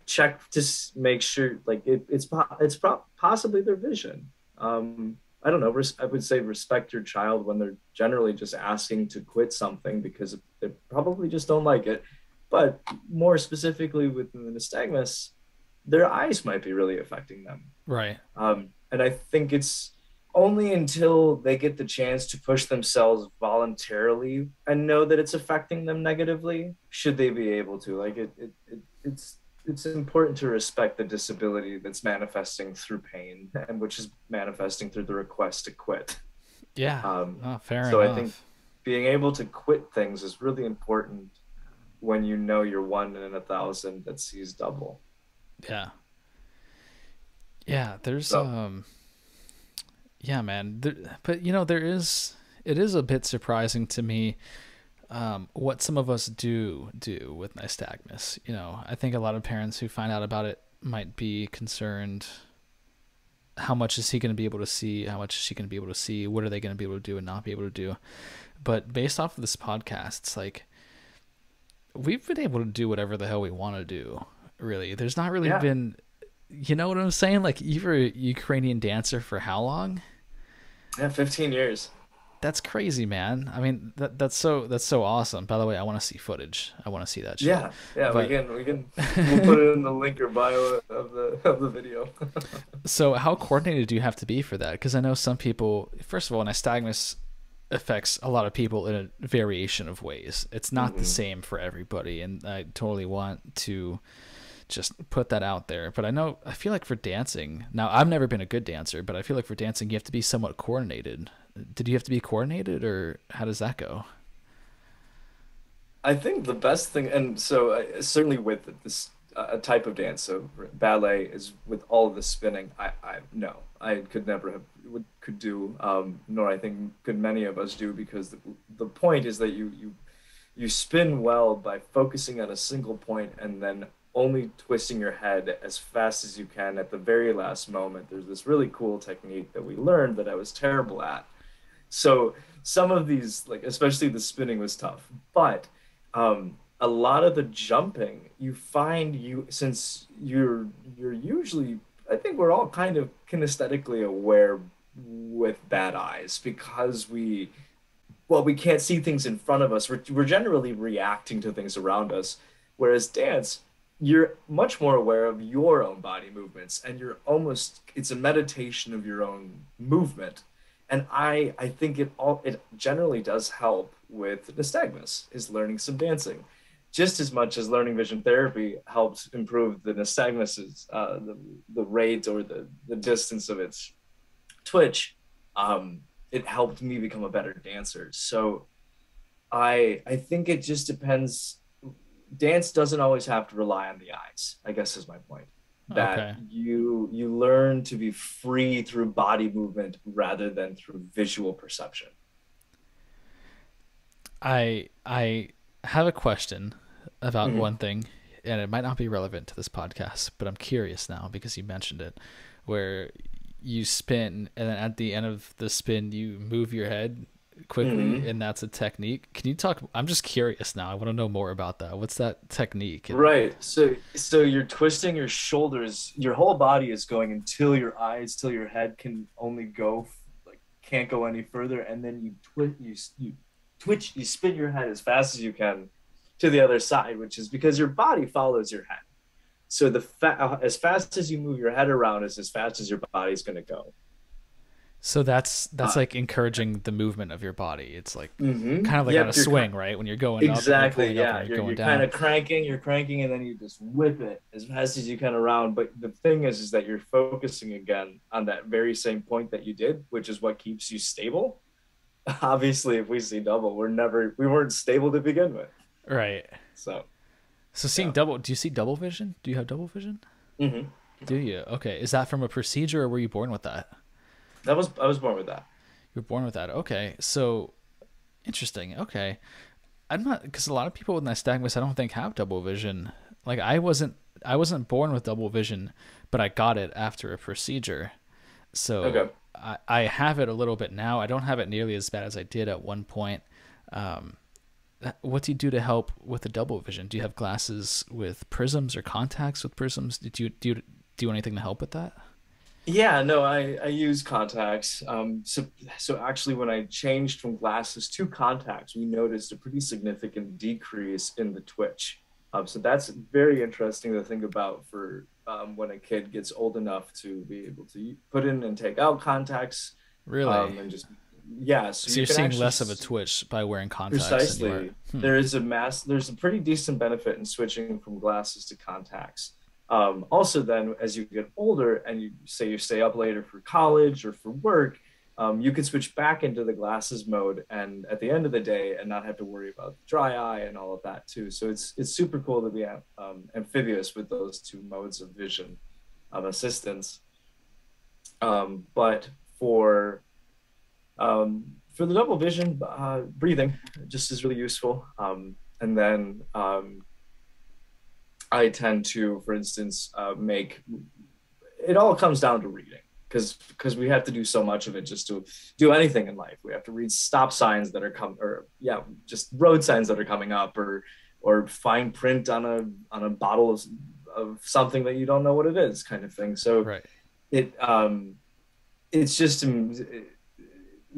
S2: check just make sure like possibly their vision. I don't know. I would say respect your child when they're generally just asking to quit something because they probably just don't like it. But more specifically with the nystagmus, their eyes might be really affecting them.
S1: Right.
S2: And I think it's only until they get the chance to push themselves voluntarily and know that it's affecting them negatively should they be able to. Like it's important to respect the disability that's manifesting through pain and which is manifesting through the request to quit.
S1: Yeah.
S2: Um,
S1: Oh, fair
S2: so I think
S1: enough.
S2: being able to quit things is really important when you know you're one in 1,000 that sees double.
S1: Yeah. Yeah. There's
S2: So
S1: yeah, man. But there is it is a bit surprising to me what some of us do with nystagmus. I think a lot of parents who find out about it might be concerned. How much is he going to be able to see? How much is she going to be able to see? What are they going to be able to do and not be able to do? But based off of this podcast, it's like we've been able to do whatever the hell we want to do. Really, there's not really
S2: yeah,
S1: been. You know what I'm saying? Like you were a Ukrainian dancer for how long?
S2: yeah, 15 years.
S1: That's crazy, man. I mean, that's so awesome. By the way, I want to see footage. I want to see that shit.
S2: Yeah, yeah, we
S1: But
S2: can we can we'll put it in the link or bio of the video.
S1: so, how coordinated do you have to be for that? Because I know some people. First of all, nystagmus affects a lot of people in a variation of ways. It's not the
S2: Hmm.
S1: same for everybody, and I totally want to just put that out there. But I feel like for dancing, now I've never been a good dancer, but I feel like for dancing, you have to be somewhat coordinated. Did you have to be coordinated, or how does that go?
S2: I think the best thing, and so certainly with this a type of dance, so ballet is with all of the spinning. I no, I could never have could do, nor I think could many of us do because the point is that you spin well by focusing on a single point and then only twisting your head as fast as you can at the very last moment. There's this really cool technique that we learned that I was terrible at. So some of these, like especially the spinning was tough, but a lot of the jumping, you find you since you're usually, I think we're all kind of kinesthetically aware with bad eyes because we can't see things in front of us. We're generally reacting to things around us. Whereas dance, you're much more aware of your own body movements and it's a meditation of your own movement. And I think it generally does help with nystagmus is learning some dancing. Just as much as learning vision therapy helps improve the nystagmus's the rate or the distance of its twitch, it helped me become a better dancer. So I think it just depends. Dance doesn't always have to rely on the eyes, I guess is my point. That
S1: Okay.
S2: you learn to be free through body movement rather than through visual perception.
S1: I have a question about
S2: Mhm.
S1: one thing, and it might not be relevant to this podcast, but I'm curious now because you mentioned it, where you spin and then at the end of the spin you move your head quickly,
S2: Mhm.
S1: and that's a technique. Can you talk? I'm just curious now. I want to know more about that. What's that technique? And
S2: Right. So you're twisting your shoulders. Your whole body is going until your eyes, till your head can only go like can't go any further, and then you spin your head as fast as you can to the other side, which is because your body follows your head. So as fast as you move your head around is as fast as your body's going to go.
S1: so that's
S2: Uh,
S1: like encouraging the movement of your body. It's like kind of like on a
S2: Yep.
S1: swing, right? When you're going up and you're
S2: Exactly.
S1: pulling up and
S2: Yeah.
S1: you're
S2: You're
S1: going
S2: you're kind
S1: down.
S2: of you're cranking, and then you just whip it as fast as you can around. But the thing is that you're focusing again on that very same point that you did, which is what keeps you stable. Obviously, if we see double, we weren't stable to begin with.
S1: Right.
S2: So
S1: So seeing
S2: yeah.
S1: double, do you see double vision? Do you have double vision?
S2: Hmm.
S1: Do you? Okay. Is that from a procedure or were you born with that?
S2: I was born with that.
S1: You were born with that. Okay. So interesting. Okay. I'm not, because a lot of people with nystagmus, I don't think have double vision. Like I wasn't born with double vision, but I got it after a procedure. So
S2: Okay.
S1: I have it a little bit now. I don't have it nearly as bad as I did at one point. Um, what do you do to help with the double vision? Do you have glasses with prisms or contacts with prisms? Did you do anything to help with that?
S2: Yeah, no, I use contacts. So actually, when I changed from glasses to contacts, we noticed a pretty significant decrease in the twitch. So that's very interesting to think about for when a kid gets old enough to be able to put in and take out contacts,
S1: Really?
S2: and just yeah. So
S1: So
S2: you
S1: you're
S2: can
S1: seeing
S2: actually
S1: less of a twitch by wearing contacts than you are.
S2: precisely.
S1: Hmm.
S2: There's a pretty decent benefit in switching from glasses to contacts. Also, then as you get older and you say you stay up later for college or for work, you can switch back into the glasses mode and at the end of the day and not have to worry about dry eye and all of that too. So it's super cool to be amphibious with those two modes of vision assistance. But for the double vision, breathing just is really useful. And then I tend to, for instance, make it all comes down to reading because we have to do so much of it just to do anything in life. We have to read stop signs that are come or yeah, just road signs that are coming up or fine print on a bottle of something that you don't know what it is, kind of thing. So
S1: Right.
S2: it it's just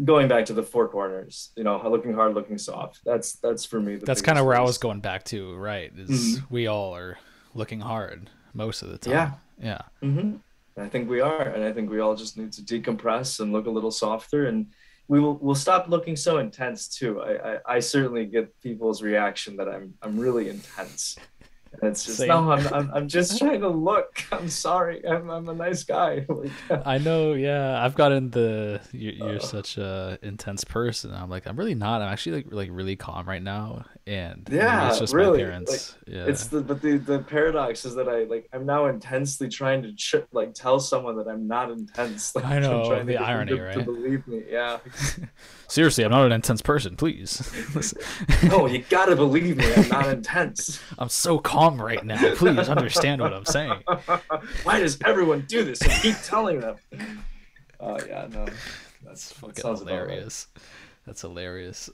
S2: going back to the four corners, looking hard, looking soft. That's for me the
S1: That's kind of
S2: biggest
S1: where I was
S2: ways.
S1: going back to, right? Is
S2: Mhm.
S1: we all are looking hard most of the
S2: Yeah.
S1: time. Yeah.
S2: hmm I think we are, and I think we all just need to decompress and look a little softer, and we'll stop looking so intense too. I certainly get people's reaction that I'm really intense, and it's just
S1: Same.
S2: no, I'm just trying to look. I'm sorry, I'm a nice guy. Like,
S1: I know, yeah. I've gotten you're
S2: uh,
S1: such a intense person. I'm like, I'm really not. I'm actually like really calm right now, and maybe it's
S2: yeah,
S1: just my
S2: really. Like
S1: parents.
S2: it's
S1: Yeah.
S2: the paradox is that I'm now intensely trying to tell someone that I'm not intense. Like
S1: I
S2: I'm
S1: know
S2: trying to
S1: the
S2: get them
S1: irony,
S2: to
S1: right?
S2: believe me. Yeah.
S1: Seriously, I'm not an intense person, please. Listen.
S2: No, you gotta believe me. I'm not intense.
S1: I'm so calm right now. Please understand what I'm saying.
S2: Why does everyone do this? I keep telling them. Yeah, no,
S1: That's
S2: that
S1: fucking
S2: sounds about right.
S1: hilarious. That's hilarious.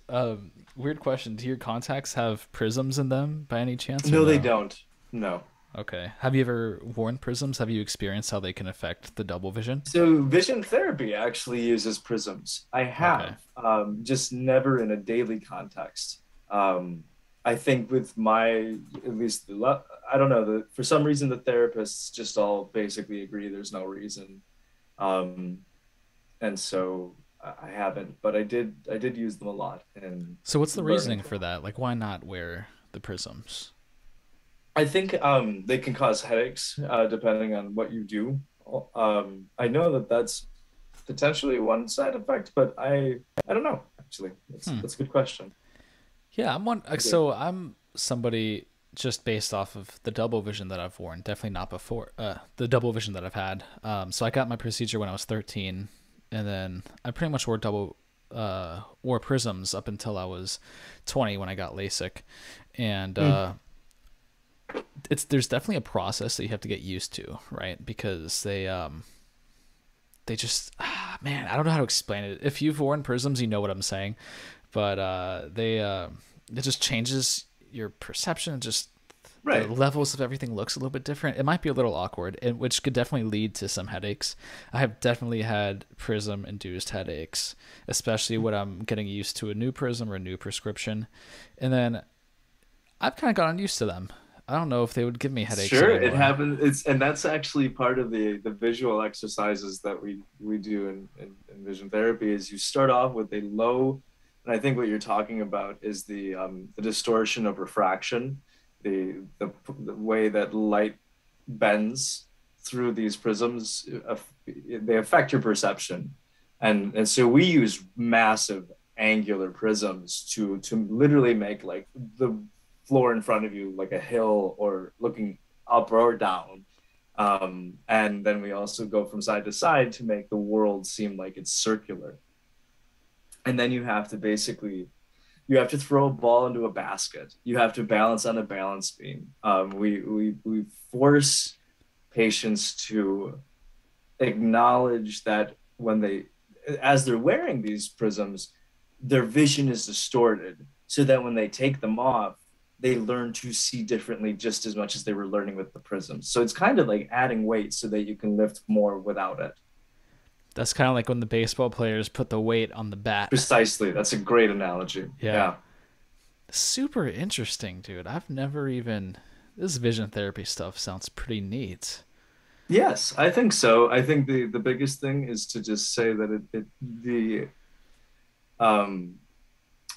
S1: Weird question. Do your contacts have prisms in them by any chance or
S2: No, they
S1: no?
S2: don't. No.
S1: Okay. Have you ever worn prisms? Have you experienced how they can affect the double vision?
S2: So vision therapy actually uses prisms. I
S1: Okay.
S2: have, just never in a daily context. Um, I think with my, at least I don't know, for some reason the therapists just all basically agree there's no reason. Um, and so I haven't, but I did use them a lot in
S1: So what's the
S2: learning
S1: reasoning
S2: from
S1: for that? Like, why not wear the prisms?
S2: I think they can cause headaches depending on what you do. I know that that's potentially one side effect, but I don't know actually. That's
S1: Hmm.
S2: that's a good question.
S1: Yeah, I'm one.
S2: Okay.
S1: So I'm somebody just based off of the double vision that I've worn. Definitely not before the double vision that I've had. So I got my procedure when I was 13, and then I pretty much wore prisms up until I was 20 when I got LASIK, and
S2: Mm,
S1: there's definitely a process that you have to get used to, right? Because they just man, I don't know how to explain it. If you've worn prisms, you know what I'm saying, but it just changes your perception. Just the
S2: right.
S1: levels of everything looks a little bit different. It might be a little awkward, and which could definitely lead to some headaches. I have definitely had prism induced headaches, especially when I'm getting used to a new prism or a new prescription, and then I've kind of gotten used to them. I don't know if they would give me headaches
S2: Sure, it
S1: anymore.
S2: happens. And that's actually part of the visual exercises that we do in vision therapy. Is you start off with a low, and I think what you're talking about is the distortion of refraction, the way that light bends through these prisms. They affect your perception, and so we use massive angular prisms to literally make like the floor in front of you like a hill or looking up or down. And then we also go from side to side to make the world seem like it's circular. And then you have to basically you have to throw a ball into a basket. You have to balance on a balance beam. We force patients to acknowledge that when they, as they're wearing these prisms, their vision is distorted, so that when they take them off, they learn to see differently just as much as they were learning with the prisms. So it's kind of like adding weight so that you can lift more without it.
S1: That's kind of like when the baseball players put the weight on the bat.
S2: Precisely. That's a great analogy.
S1: Yeah.
S2: Yeah.
S1: Super interesting, dude. I've never even. This vision therapy stuff sounds pretty neat.
S2: Yes, I think so. I think the biggest thing is to just say that the um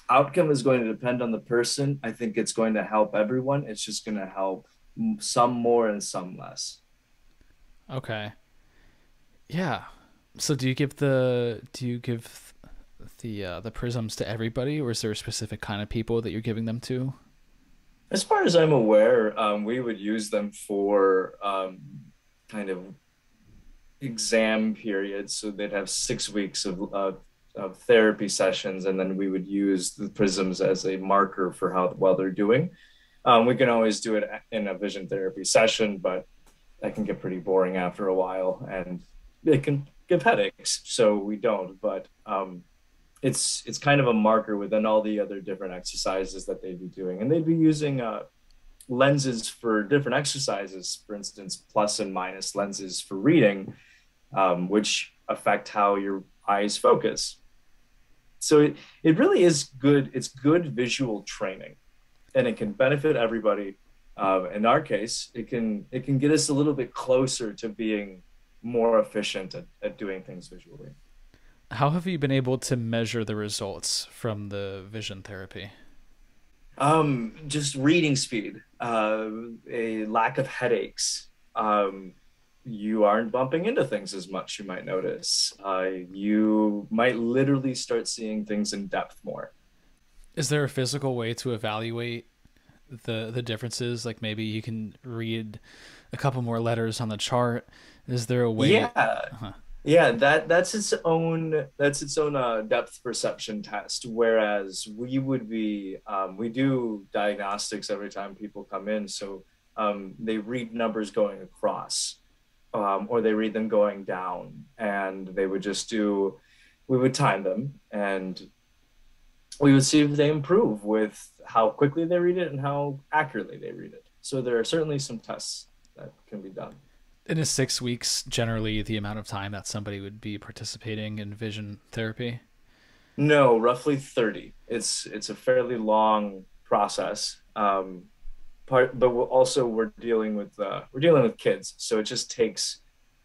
S2: outcome is going to depend on the person. I think it's going to help everyone. It's just going to help some more and some less.
S1: Okay. Yeah. So do you give the prisms to everybody, or is there a specific kind of people that you're giving them to?
S2: As far as I'm aware, we would use them for kind of exam periods. So they'd have 6 weeks of therapy sessions, and then we would use the prisms as a marker for how well they're doing. We can always do it in a vision therapy session, but that can get pretty boring after a while, and it can give headaches. So we don't. But it's kind of a marker within all the other different exercises that they'd be doing, and they'd be using lenses for different exercises. For instance, plus and minus lenses for reading, which affect how your eyes focus. So it really is good. It's good visual training, and it can benefit everybody. In our case, it can get us a little bit closer to being more efficient at doing things visually.
S1: How have you been able to measure the results from the vision therapy?
S2: Just reading speed, a lack of headaches. You aren't bumping into things as much, you might notice. You might literally start seeing things in depth more.
S1: Is there a physical way to evaluate the differences? Like maybe you can read a couple more letters on the chart. Is there a way?
S2: Yeah,
S1: Huh.
S2: yeah, that's its own depth perception test. Whereas we do diagnostics every time people come in, so they read numbers going across, or they read them going down, and we would time them, and we would see if they improve with how quickly they read it and how accurately they read it. So there are certainly some tests that can be done.
S1: And is 6 weeks generally the amount of time that somebody would be participating in vision therapy?
S2: No, roughly 30. It's a fairly long process. But we're dealing with kids, so it just takes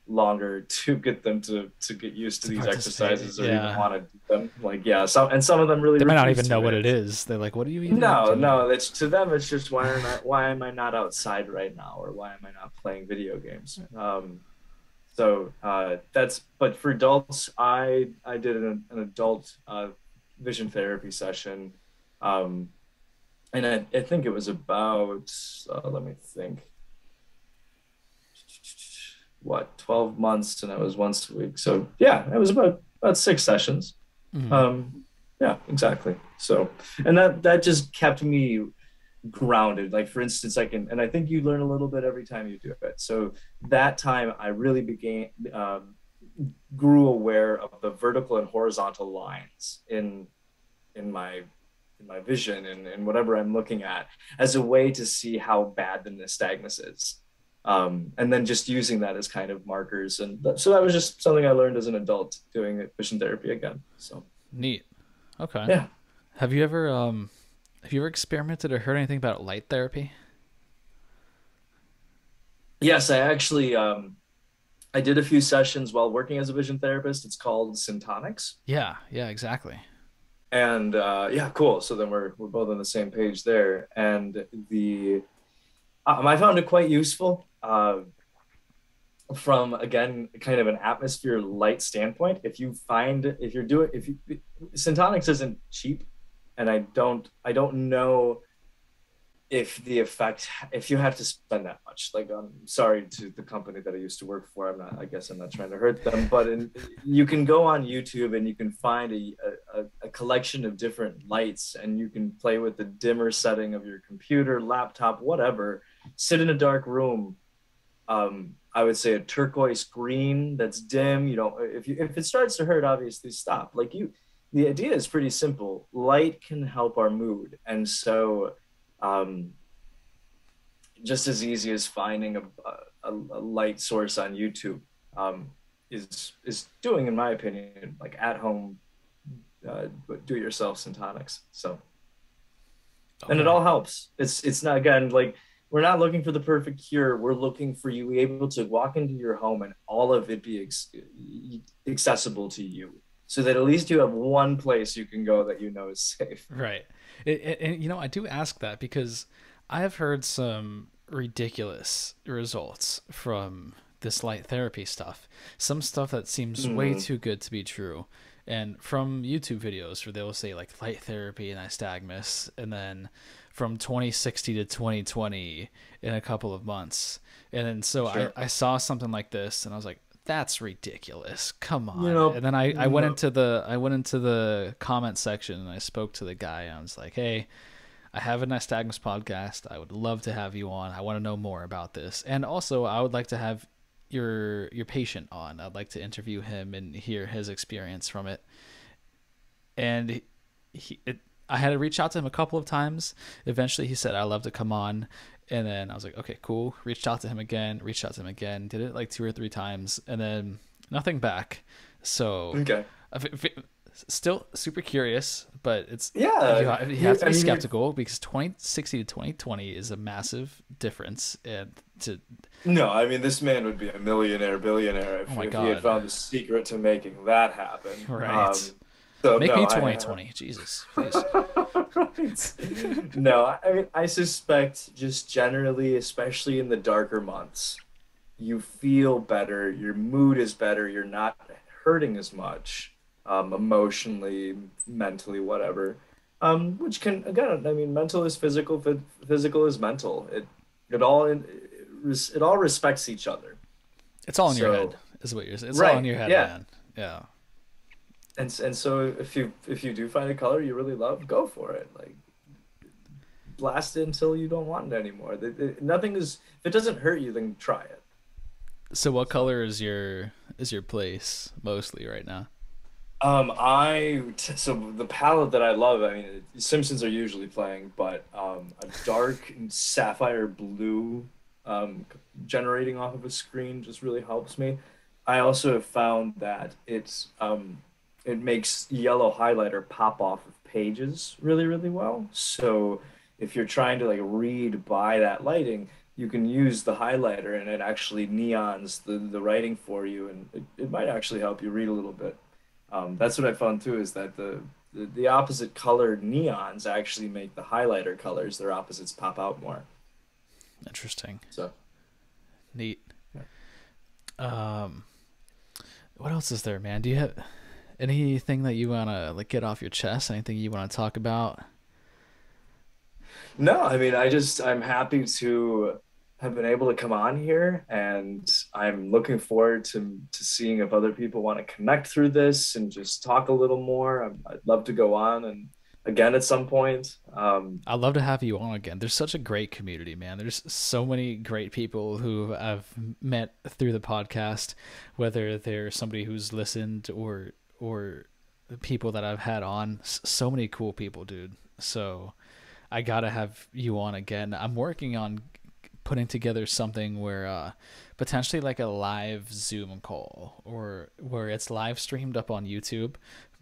S2: longer to get them to get used to
S1: To
S2: these
S1: participate?
S2: exercises or even
S1: Yeah.
S2: want to do them. Like, yeah, some of them really
S1: They might not
S2: refuse
S1: even know
S2: to.
S1: what it is. They're like, "What are you even
S2: No,
S1: doing?"
S2: no, it's to them. It's just why am I not outside right now, or why am I not playing video games? That's, but for adults, I did an adult vision therapy session, um, and I think it was about let me think, what, 12 months, and it was once a week. So yeah, it was about 6 sessions.
S1: Mhm.
S2: Yeah, exactly. So, and that just kept me grounded. Like, for instance, I think you learn a little bit every time you do it. So that time I really began grew aware of the vertical and horizontal lines in my vision and whatever I'm looking at, as a way to see how bad the nystagmus is. And then just using that as kind of markers. And so that was just something I learned as an adult doing vision therapy again. So
S1: Neat. Okay.
S2: yeah.
S1: Have you ever experimented or heard anything about light therapy?
S2: Yes, I did a few sessions while working as a vision therapist. It's called Syntonics.
S1: Yeah, yeah, exactly.
S2: And yeah, cool. So then we're both on the same page there. And I found it quite useful, from, again, kind of an atmosphere light standpoint. If you're doing if you Syntonics isn't cheap, and I don't know if you have to spend that much. Like, I'm sorry to the company that I used to work for. I guess I'm not trying to hurt them, but you can go on YouTube and you can find a collection of different lights, and you can play with the dimmer setting of your computer, laptop, whatever. Sit in a dark room. I would say a turquoise green that's dim. You know, if it starts to hurt, obviously stop. The idea is pretty simple. Light can help our mood, and so just as easy as finding a light source on YouTube is doing, in my opinion, like at home do it yourself syntonics. So, and it all helps. It's not, again, like, we're not looking for the perfect cure. We're looking for you able to walk into your home and all of it be accessible to you, so that at least you have one place you can go that you know is safe.
S1: Right. And you know, I do ask that because I have heard some ridiculous results from this light therapy stuff. Some stuff that seems way too good to be true. And from YouTube videos where they'll say like light therapy and nystagmus, and then from 2060 to 2020 in a couple of months. And then so sure. I saw something like this and I was like, that's ridiculous. Come on. And then I went into the comment section and I spoke to the guy and I was like, hey, I have a Nystagmus podcast. I would love to have you on. I want to know more about this. And also I would like to have your patient on. I'd like to interview him and hear his experience from it. And I had to reach out to him a couple of times. Eventually he said, I'd love to come on. And then I was like, okay, cool. Reached out to him again, did it like 2 or 3 times, and then nothing back. So
S2: okay.
S1: Still super curious, but it's,
S2: you
S1: have to be skeptical because 2060 to 2020 is a massive difference.
S2: No, I mean, this man would be a millionaire, billionaire if he had found the secret to making that happen.
S1: Right.
S2: So
S1: Make me 2020. Jesus, please.
S2: Right. No, I mean, I suspect just generally, especially in the darker months, you feel better, your mood is better, you're not hurting as much, emotionally, mentally, whatever. Which can, again, I mean, mental is physical, physical is mental. It all respects each other.
S1: It's all in your head, is what you're saying. It's
S2: right,
S1: all in your head, man. Yeah.
S2: And so if you do find a color you really love, go for it. Like, blast it until you don't want it anymore. Nothing is, if it doesn't hurt you, then try it.
S1: So what color is your place mostly right now?
S2: So the palette that I love, I mean, Simpsons are usually playing, but a dark sapphire blue generating off of a screen just really helps me. I also have found that it makes yellow highlighter pop off of pages really, really well. So if you're trying to like read by that lighting, you can use the highlighter and it actually neons the writing for you, and it might actually help you read a little bit. That's what I found too, is that the opposite colored neons actually make the highlighter colors, their opposites, pop out more.
S1: Interesting.
S2: So
S1: neat. What else is there, man? Do you have anything that you want to like get off your chest? Anything you want to talk about?
S2: No, I mean, I'm happy to have been able to come on here, and I'm looking forward to seeing if other people want to connect through this and just talk a little more. I'd love to go on and again at some point.
S1: I'd love to have you on again. There's such a great community, man. There's so many great people who I've met through the podcast, whether they're somebody who's listened or people that I've had on. So many cool people, dude. So I gotta have you on again. I'm working on putting together something where potentially like a live Zoom call, or where it's live streamed up on YouTube,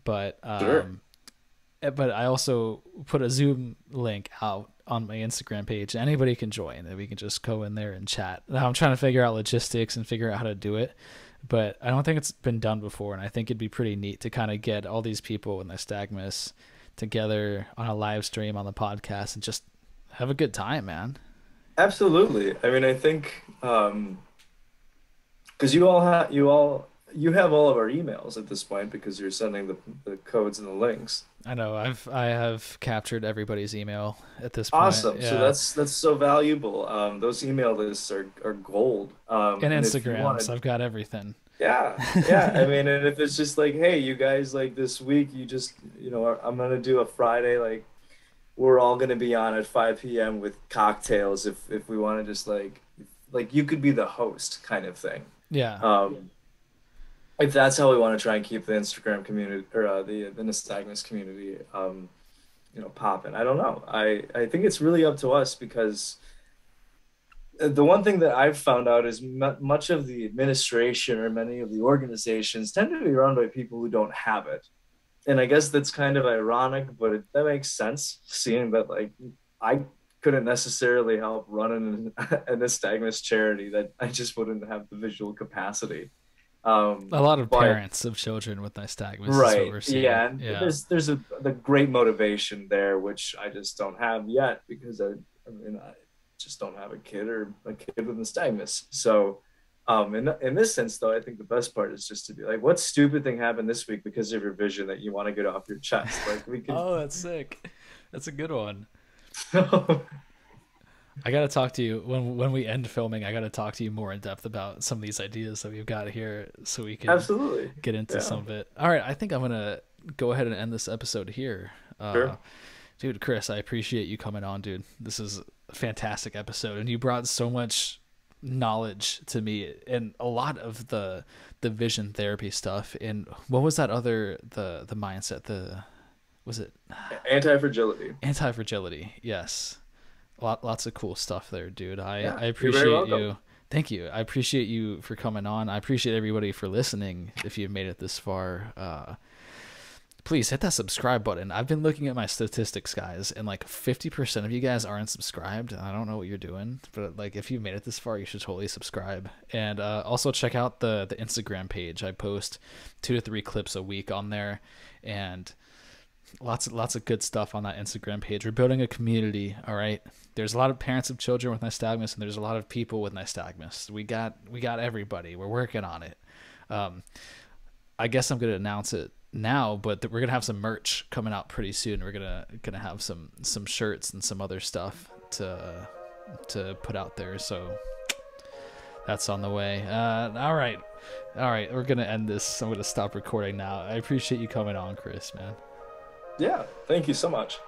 S1: but
S2: sure.
S1: But I also put a Zoom link out on my Instagram page. Anybody can join, and we can just go in there and chat. Now I'm trying to figure out logistics and figure out how to do it, but I don't think it's been done before, and I think it'd be pretty neat to kind of get all these people in Nystagmus together on a live stream on the podcast and just have a good time, man.
S2: Absolutely. I mean, I think because you have all of our emails at this point because you're sending the codes and the links.
S1: I know. I have captured everybody's email at this point.
S2: Awesome.
S1: Yeah.
S2: So that's so valuable. Those email lists are gold.
S1: And Instagrams. I've got everything.
S2: Yeah. I mean, and if it's just like, hey, you guys, like this week, you just, I'm gonna do a Friday, like we're all gonna be on at 5 p.m. with cocktails if we want to just like you could be the host kind of thing.
S1: Yeah.
S2: Um, if that's how we want to try and keep the Instagram community or the Nystagmus community, popping. I don't know. I think it's really up to us because the one thing that I've found out is much of the administration or many of the organizations tend to be run by people who don't have it. And I guess that's kind of ironic, but that makes sense, seeing that like I couldn't necessarily help run an nystagmus charity that I just wouldn't have the visual capacity.
S1: A lot of
S2: But
S1: parents of children with nystagmus is what
S2: right,
S1: we're seeing.
S2: yeah, and
S1: Yeah.
S2: there's the great motivation there, which I just don't have yet because I just don't have a kid or a kid with nystagmus. So in this sense, though, I think the best part is just to be like, what stupid thing happened this week because of your vision that you want to get off your chest? Like we could.
S1: Oh, that's sick. That's a good one. I gotta talk to you when we end filming. I gotta talk to you more in depth about some of these ideas that we've got here, so we can
S2: Absolutely
S1: get into
S2: yeah.
S1: some of it. All right, I think I'm gonna go ahead and end this episode here.
S2: Sure.
S1: Dude, Chris, I appreciate you coming on, dude. This is a fantastic episode, and you brought so much knowledge to me and a lot of the vision therapy stuff. And what was that other the mindset? Was it
S2: Antifragility.
S1: Antifragility? Yes. Lots of cool stuff there, dude.
S2: Yeah,
S1: I
S2: you're very
S1: appreciate
S2: welcome.
S1: you. Thank you. I appreciate you for coming on. I appreciate everybody for listening. If you've made it this far, please hit that subscribe button. I've been looking at my statistics, guys, and like 50% of you guys aren't subscribed. I don't know what you're doing, but like if you've made it this far, you should totally subscribe. And also check out the Instagram page. I post 2 to 3 clips a week on there, and lots of good stuff on that Instagram page. We're building a community, all right? There's a lot of parents of children with nystagmus, and there's a lot of people with nystagmus. We got everybody. We're working on it. I guess I'm gonna announce it now, but we're gonna have some merch coming out pretty soon. We're gonna have some shirts and some other stuff to put out there. So that's on the way. All right. We're gonna end this. I'm gonna stop recording now. I appreciate you coming on, Chris, man.
S2: Yeah, thank you so much.